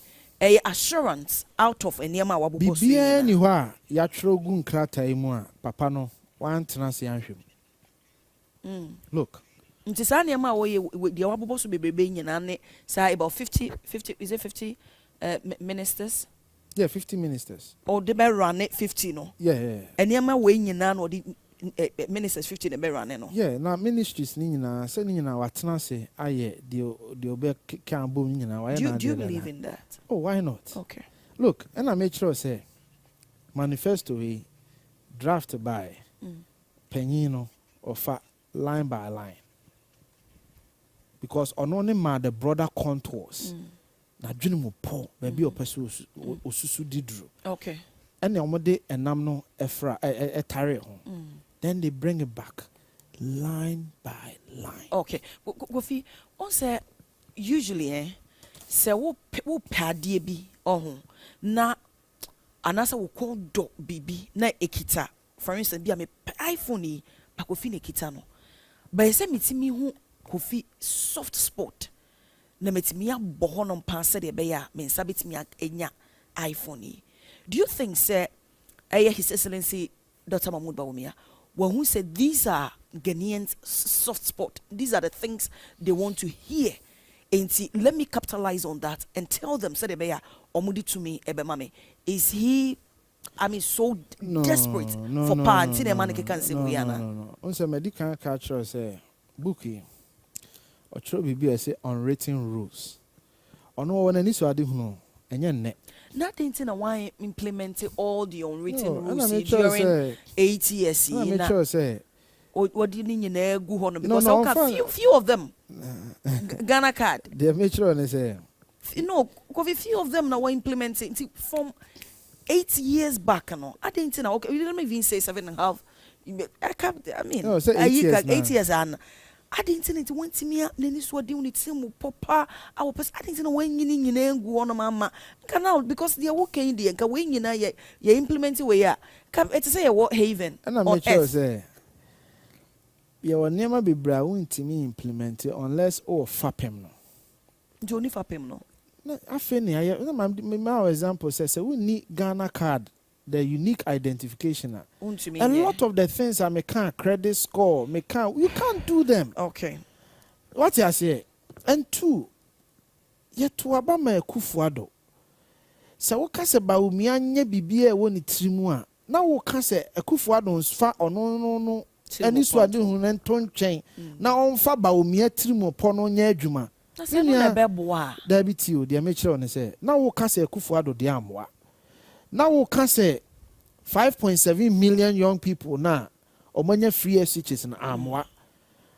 assurance out of enema wabobo so bibia ni ho a ya twero gu nkrata mu a papa no wan tena se anhwem look nti sa enema wo ye de wabobo so bebebe nyina ne say about 50 is it 50 ministers. Yeah, 50 ministers. Or the be run it 50 no. Yeah. And yama way nyina no the ministers 50 the be run no. Yeah, na ministries ni nyina say ni nyina watena say aye the obe kan bom nyina why na. Do you believe in that? Oh, why not? Okay. Look, and I make sure say manifesto we draft by Penino or line by line. Because on only ma the broader contours. Na dwene mo po ba bi opese osusu didru. Okay. And the omode enam no efra etare ho. Then they bring it back line by line. Okay. Kofi, on say usually say wo pade bi ohun na anasa wo kon do bibi na ekita. For instance, bi a me iPhone ni pa Kofi na ekita no. Ba say mitimi hu Kofi soft spot. Na metimi aboho no mpa de be ya me nsa betimi enya iPhone. Do you think say His Excellency Dr. Mahmoud Bawumia who said these are Ghanaians soft spot, these are the things they want to hear, and see, let me capitalize on that and tell them say de be ya omudi to me ebe mame, is he so desperate for party the man can say we are no onse medical culture say bookie or trouble be say unwritten rules. Or no one any so adi huno enye nne. Nothing in why implement all the unwritten rules during 8 years. I make sure say what do you need na gu hono because few of them Ghana card. They make sure they say because few of them now were implementing from 8 years back no. I didn't know okay, we didn't even say 7.5. I mean no, say 8 years and I didn't think it went to me up, then this was doing it same papa. I didn't know when you go on mama. Canal because they are working in the when you implementing where ya come to say what haven. And I make sure say you will never be brown to me implement it unless fapem no. Johnny fapem no. I feel my example says we need Ghana card. The unique identification. A lot of the things I can't credit score, you can't do them. Okay. What I say? And two, yet to Abama Kufuado. sɛ woka sɛ Bawumia nyɛ biribi a ɛwɔ ne tiri mu a na woka sɛ Akufo-Addo fa ɔno no ani so ade hu ne nto nkyɛn na ɔmfa Bawumia tiri mu pɔ no nyɛ adwuma na sɛ no na bɛboa da bi ti o deɛ mekyerɛ ne sɛ na woka sɛ Akufo-Addo de amoa na woka sɛ 5.7 million young people na ɔmanya free SHS na amoa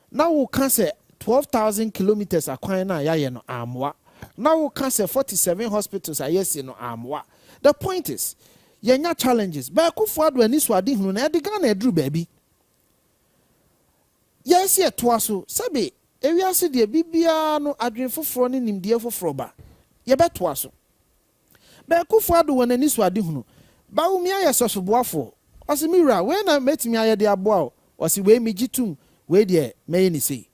na woka sɛ 12,000 kilometers akwan na yɛayɛ no amoa na woka sɛ 47 hospitals ayɛsi no amoa. The point is yɛnya challenges but Akufo-Addo ani so ade hunu na ɛde Ghana aduru baabi yɛsi ɛtoa so sɛbe ewiase deɛ bibia no adwen foforɔ ne nimdeɛ foforɔ ba yɛbɛtoa so but Akufo-Addo wɔ n'ani so ade hunu Bawumia yɛ sɔsoboafo ɔsi mira wei na metumi ayɛ de aboa o ɔsi wei mi gitum wei deɛ mɛyɛ ne sei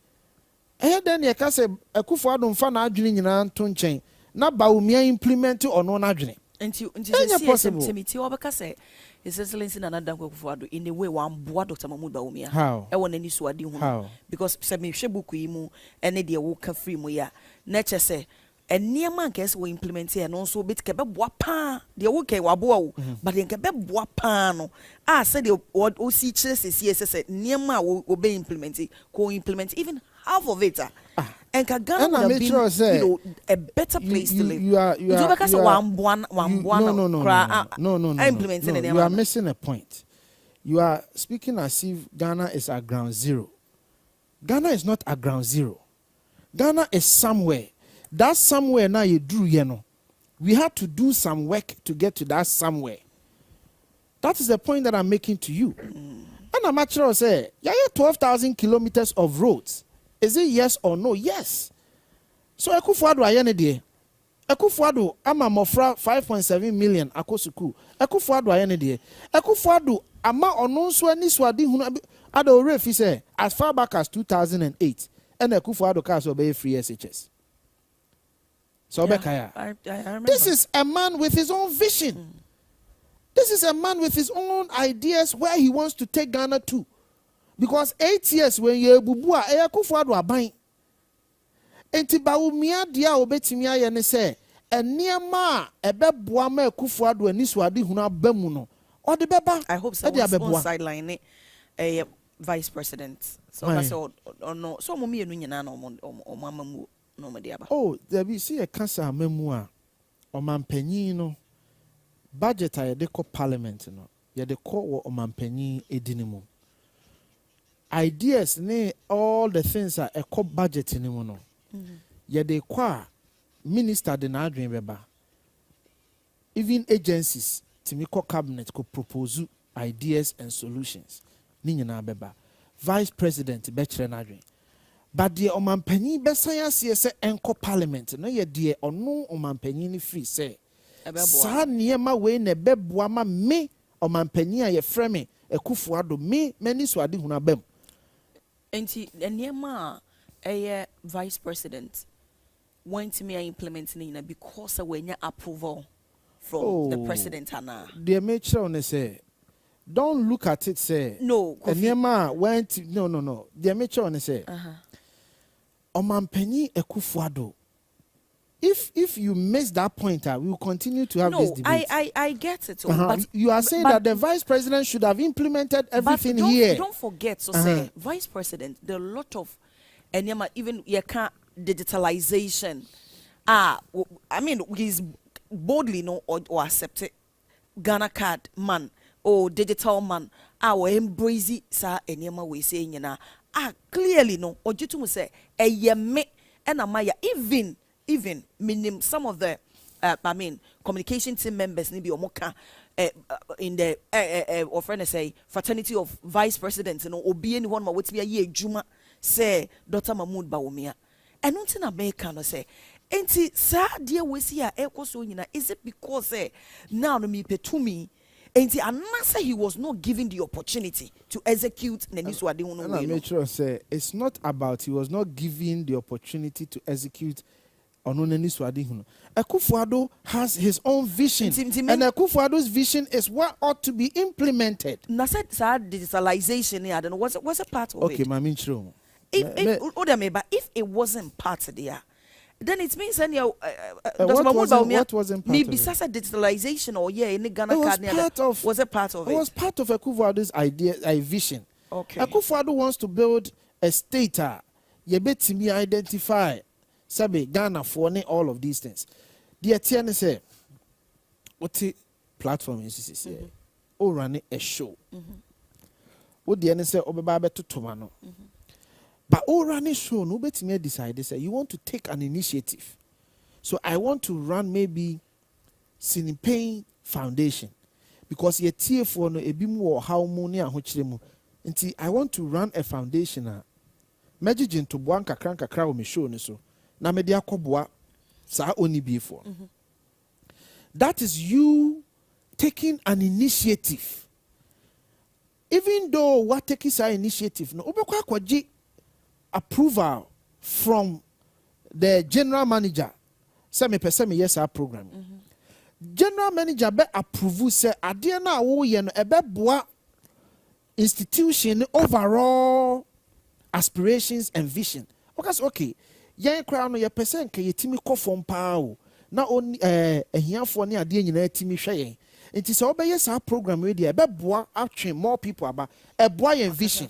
ɛyɛ dɛn yɛ ka sɛ Akufo-Addo mfa na adwene nyinaa nto nkyɛn na Bawumia implement ɔno na adwene nti ɛnyɛ possible sɛ wɔbɛka sɛ His Excellency Nana Dankwa Akufo-Addo in a way wamboa Dr. Mahmoud Bawumia how ɛwɔ n'ani so ade hu because sɛ mehwɛ book yi mu ɛne deɛ woka free mu ya na kyɛ sɛ nneɛma nka ɛsɛ wɔ implement yɛ no nso bɛti kɛbɛboa paa deɛ wokɛ waboa wo but deɛ kɛbɛboa paa no a sɛdeɛ ɔsi kyerɛ sɛsie sɛ nneɛma a wɔbɛ implement ko implement even half of it and Ghana would have been, you know, a better place to live. You are implementing you are missing a point. You are speaking as if Ghana is at ground zero. Ghana is not at ground zero. Ghana is somewhere. That somewhere now you drew, you know. We have to do some work to get to that somewhere. That is the point that I'm making to you. And I'm actually saying, yeah, 12,000 kilometers of roads. Is it yes or no? Yes. So Akufo-Addo ayene de. Akufo-Addo ama mofra 5.7 million akosuku. Akufo-Addo ayene de. Akufo-Addo ama ono nso ani so ade hunu ada orefi say as far back as 2008 and Akufo-Addo cars obey free SHS. So I remember. This is a man with his own vision. This is a man with his own ideas where he wants to take Ghana to. Because 8 years when you bubu a Akufo-Addo aban enti Bawumia dia obetimi aye ne se eniema ebeboa ma Akufo-Addo ani so ade hunu abamu no ode beba I hope so on sideline vice president so that's all no so mo mienu nyina na o mamamu no me dia ba oh there be see a cancer amamu a omampanyin no budget a de ko parliament no ye de ko wo omampanyin edinimu ideas ne all the things are a co budget in no. Yeah, they qua minister the adwin beba. Even agencies to me cabinet could propose ideas and solutions. Ninyana beba. Vice President Betchere adwin. But the omampani besaya se enko parliament no ye die ono omampani ni free say. Sa niema we ne beboa ma me omampani a ye frame Akufo-Addo me mani so ade hunu abam. Enti eniema vice president went to me implementing it because when you approval from the president Hana. The major on say don't look at it say no eniema went no. The major on say Omampani Akufo-Addo. If you miss that point, we will continue to have this debate. I get it. But you are saying that the vice president should have implemented everything here. Don't forget, say vice president. There are a lot of, and even you can't digitalization. I mean, he's boldly or accepted Ghana card man or digital man. Our embrace sa enyama we saying clearly no. Or you to say me and amaya even meaning some of the communication team members maybe omoka in the or friend say fraternity of vice presidents obi anyone ma wetimi aye adwuma say Dr. Mahmoud Bawumia and nothing America no say enti sa dia we see a ekoso nyina is it because now no me petumi enti anasa he was not given the opportunity to execute neniso ade hono we make sure say it's not about he was not given the opportunity to execute. Akufo-Addo has his own vision, and Akufo-Addo's vision is what ought to be implemented. Na said digitalization, I don't know, was a part of it. Okay, Mami Chiro. If it wasn't part of there, then it means any what wasn't part maybe of it? sasa digitalization or in the Ghana It was card part of. was a part of It it. was part of Akufo-Addo's idea, vision. Okay. Akufo-Addo wants to build a state. You bet me identify. Sabe Ghana for all of these things. The Etienne say, what the platform is say? Oh, run a show. What the say? Obeba to Tomano. But oh, run a show. No bet me decide. Say you want to take an initiative. So I want to run maybe Sinipain Foundation because ye tie for no ebi mu or how mu ne ahokyere mu. Nti I want to run a foundation. Majigin to Buanka Kranka Crow me show so. Na me dia koboa sa oni before. That is you taking an initiative. Even though what taking sa initiative no obekwa kwaji approval from the general manager. Say me pese me yes our program. General manager be approve say ade na wo ye no ebe boa institution overall aspirations and vision. Okay. Yan crowd no ye person ke yetimi kɔ fom pa o na on ahiafo ne ade nyina yetimi hwɛ yen nti sɛ obɛyɛ sa program we dia ɛbɛboa atwe more people aba ɛboa yen vision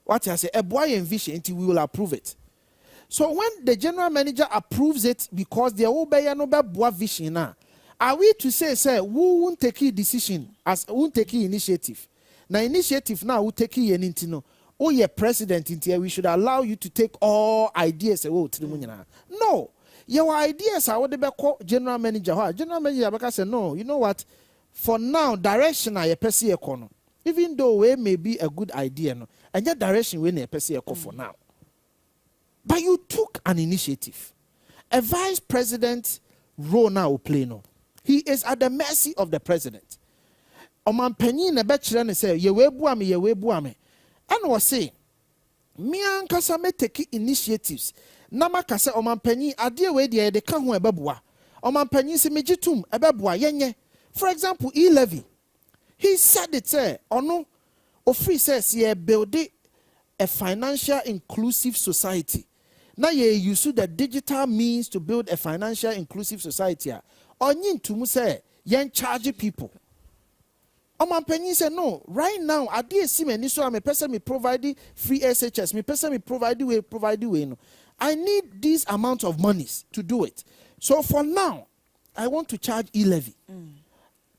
what I say ɛboa yen vision nti we will approve it. So when the general manager approves it because the obɛyɛ no bɛboa vision na are we to say we won't take a decision as won't take initiative na initiative now we take yen nti no oh, you're president in here, we should allow you to take all ideas away to the munina. No, your ideas are what they call general manager. General manager say, no, you know what? For now, direction I pesi econo. Even though it may be a good idea, no, and your direction we ne pesi eco for now. But you took an initiative. A vice president role now play no. He is at the mercy of the president. Oman penny ne betchire say, ye we buame. And was saying, me ankasa me take initiatives. Nama kase omanpanyi ade we de ka ho ebeboa. Omanpanyi se megitum ebeboa yenye. For example, E-levy. He said it say ono ofri says ye build a financial inclusive society. Now ye use the digital means to build a financial inclusive society. Onyin tumu say yen charge people. Omanpanyi say no. Right now, I did see me so I'm a person me provide free SHS. Me person me provide way. No, I need this amount of monies to do it. So for now, I want to charge E-levy.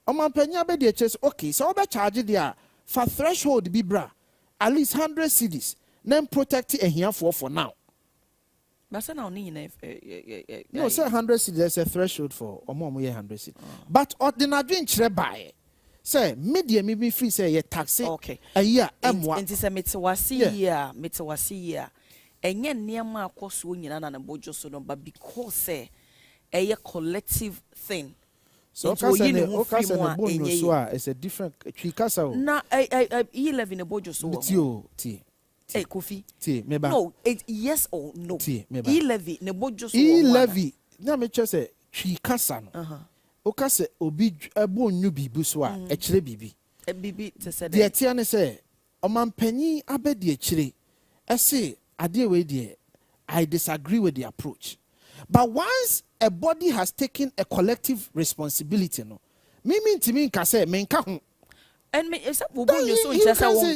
Omanpanyi abedi chase okay. So I be charge there for threshold be bra at least 100 cedis. Then protect it here for now. But say now no, say 100 cedis. There's a threshold for omo 100 cedis. But ordinary nchire buy. Say media me be free say ye tax okay a year emwa nti say metewasi ya enye niam akoso nyina na bojo so no but because say a collective thing so okasa ne bonyo so a it's a different twikasa o na E-levy ne bojo so ti Kofi ti meba no yes or no E-levy ne bojo so E-levy na me che say twikasa no okase obi ebonyu bibu so a ekire bibi te say de etia ne say omanpanyi abedi ekire ese ade we de I disagree with the approach. But once a body has taken a collective responsibility no me ntimi nka say menka ho and me is that bonyo so ntia say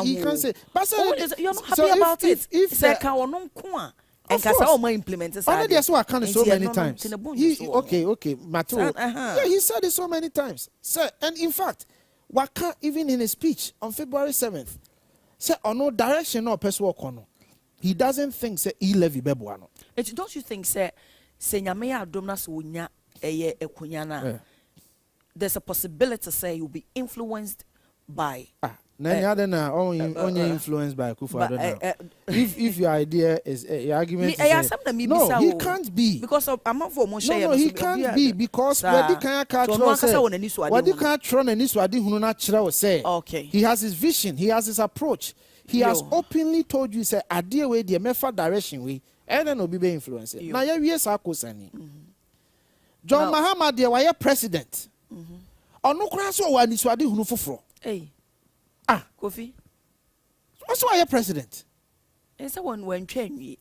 you can say but you're not happy about it if say ka wono nko a and kasa o implement this already that's why I can't so many times okay Matthew yeah he said it so many times sir and in fact Waka even in a speech on February 7th say no direction no person work on he doesn't think say E-levy beboa no don't you think say nyame ya adom na so nya eye ekunya na there's a possibility say you'll be influenced by only influenced by Akufo-Addo. If your idea is your argument no, he can't be because I'm not for no, he can't be because what can't say okay. He has his vision, he has his approach. He has openly told you say idea way the mefa direction way and then be influence. Now yes John Mahama de why president. Ono kura so wa niswade hunu foforo. Kofi. What's why you're president? It's a one when train.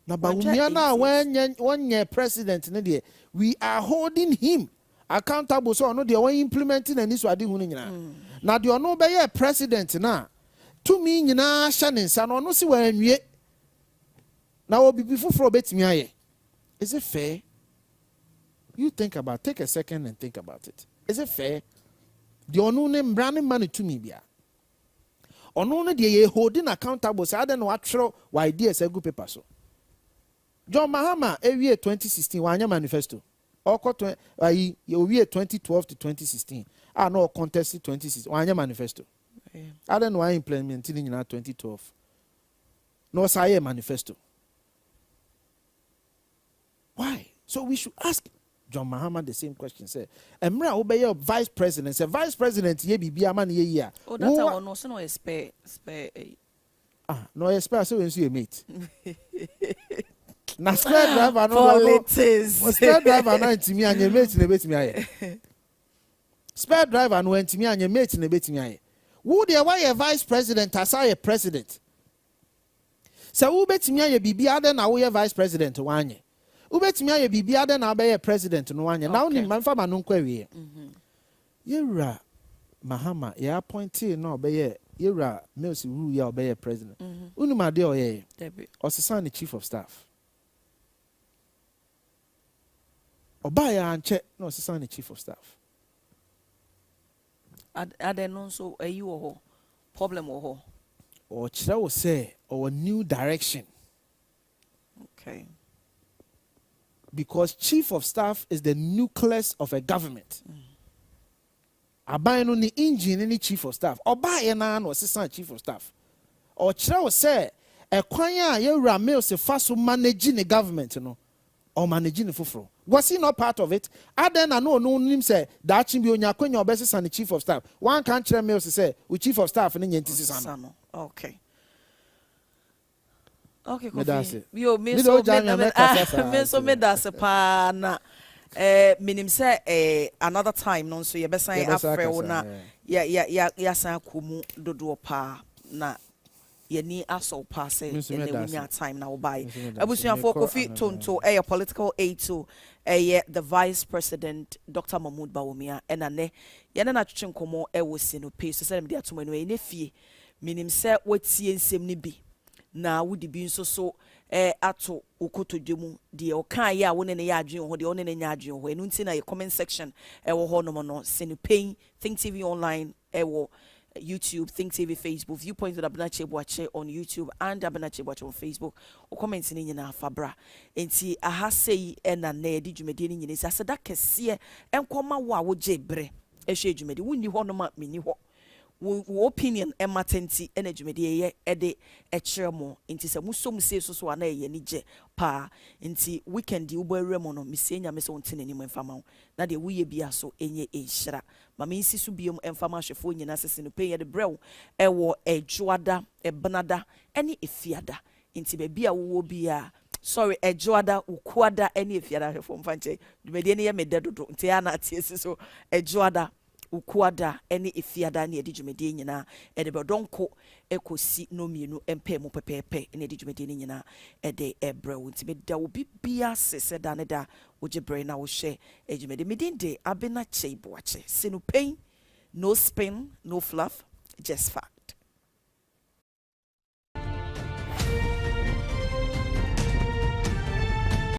Na Bawumia na when ye president ne de we are holding him accountable so no de when implementing any so ade hu nyina. Na de ono be ye president na to me nyina hye ne nsa no no si wa anwie. Na obi fufuro betimi aye. Is it fair? You take a second and think about it. Is it fair? The onu ne mbra ne man to me bia. Onu ne de ye holding accountable say ade no atwero wa ideas egu paper so. John Mahama ewie 2016 wanya manifesto. Oko ayi ye 2012 to 2016. Ah no contest 2016 wanya manifesto. Ade no implement ni nyina 2012. No say manifesto. Why? So we should ask John Mahama the same question. Say, Emra obey vice president. Say vice president ye bibi ama na ye ya. Oh, that's our no so no spare. Ah, no spare so when you mate. Na spare driver no politics. Spare driver na ntimi anye mate na betimi aye. Spare driver no ntimi anye mate na betimi aye. Wo de why a vice president as a president. Say wo betimi aye bibi ade na wo ye vice president wanye. Ubetimi aye bibia de na abaye president no anya na oni manfa ma no nkwa wie yewura Mahama ya appointee na obaye yewura Mills Ru ya obaye president unu ma de oye osesa ni chief of staff obaya anche na osesa ni chief of staff ade no so ayi wo ho problem wo ho o kira wo say or new direction. Okay. Because chief of staff is the nucleus of a government. Abaye no ni engine ni chief of staff. Obaye na no assistant chief of staff. Or chira say e kwan a yewura mail se fa so managing the government no or managing the fufuro. Was he not part of it? Aden na no nim say that chimbi onya kwanya obese and the chief of staff. One can chira mail say we chief of staff ni nyentisi sano. Okay. Okay, Kofi. Yo, me so me das pa na minim say another time no so ye be san afre wo na ya san komu dodo pa na ye ni aso pa say in the time na wo buy abusuafo Kofi Tonto political aid to the vice president Dr. Mahmoud Bawumia ena ne ye na twetwe nkomo wo si no pe so say me de atoma no e ne fie minim say watie nsem ni bi na wudi bi nso so ato okotodwemu de okan ya wone ne ya adwen ho de one ne nya adwen ho enu nti na comment section wo ho no no senu pain Think TV online wo YouTube, Think TV Facebook, Viewpoints with Abena Chebwache on YouTube and Abena Chebwache on Facebook. O comments ni nyina fabra. Enti aha sei na na di dwumedi ni nyina sasa da kese enkoma wo a wo jebre ehwe dwumedi wonni ho no ma meni ho wo opinion ematenti enedwumedi ye ede ekyeremo nti se musom se so ana ye ni je pa nti weekend ubo remo no mesie nya me se wonte nani mo mfama na de woye bia so enye ehira ma me nsi so biom mfama hwefo nyina sese no pe ye de brew ewo edwoada ebenada ene efiada nti be bia wo bia sorry edwoada ukuada ene efiada hwefo mfanche dwumedi ne ye mededodo nti ya na atiesi so edwoada ukuada ene efiada ne edi dwumedi nyina ede bedonko ekosi no mienu empe mu pepepe ene edi dwumedi nyina ede ebrew nti me da obi bia sese da ne da ojebre na wo hye edwumedi medinde Abena Chebwache senu pain no spin no fluff just fact.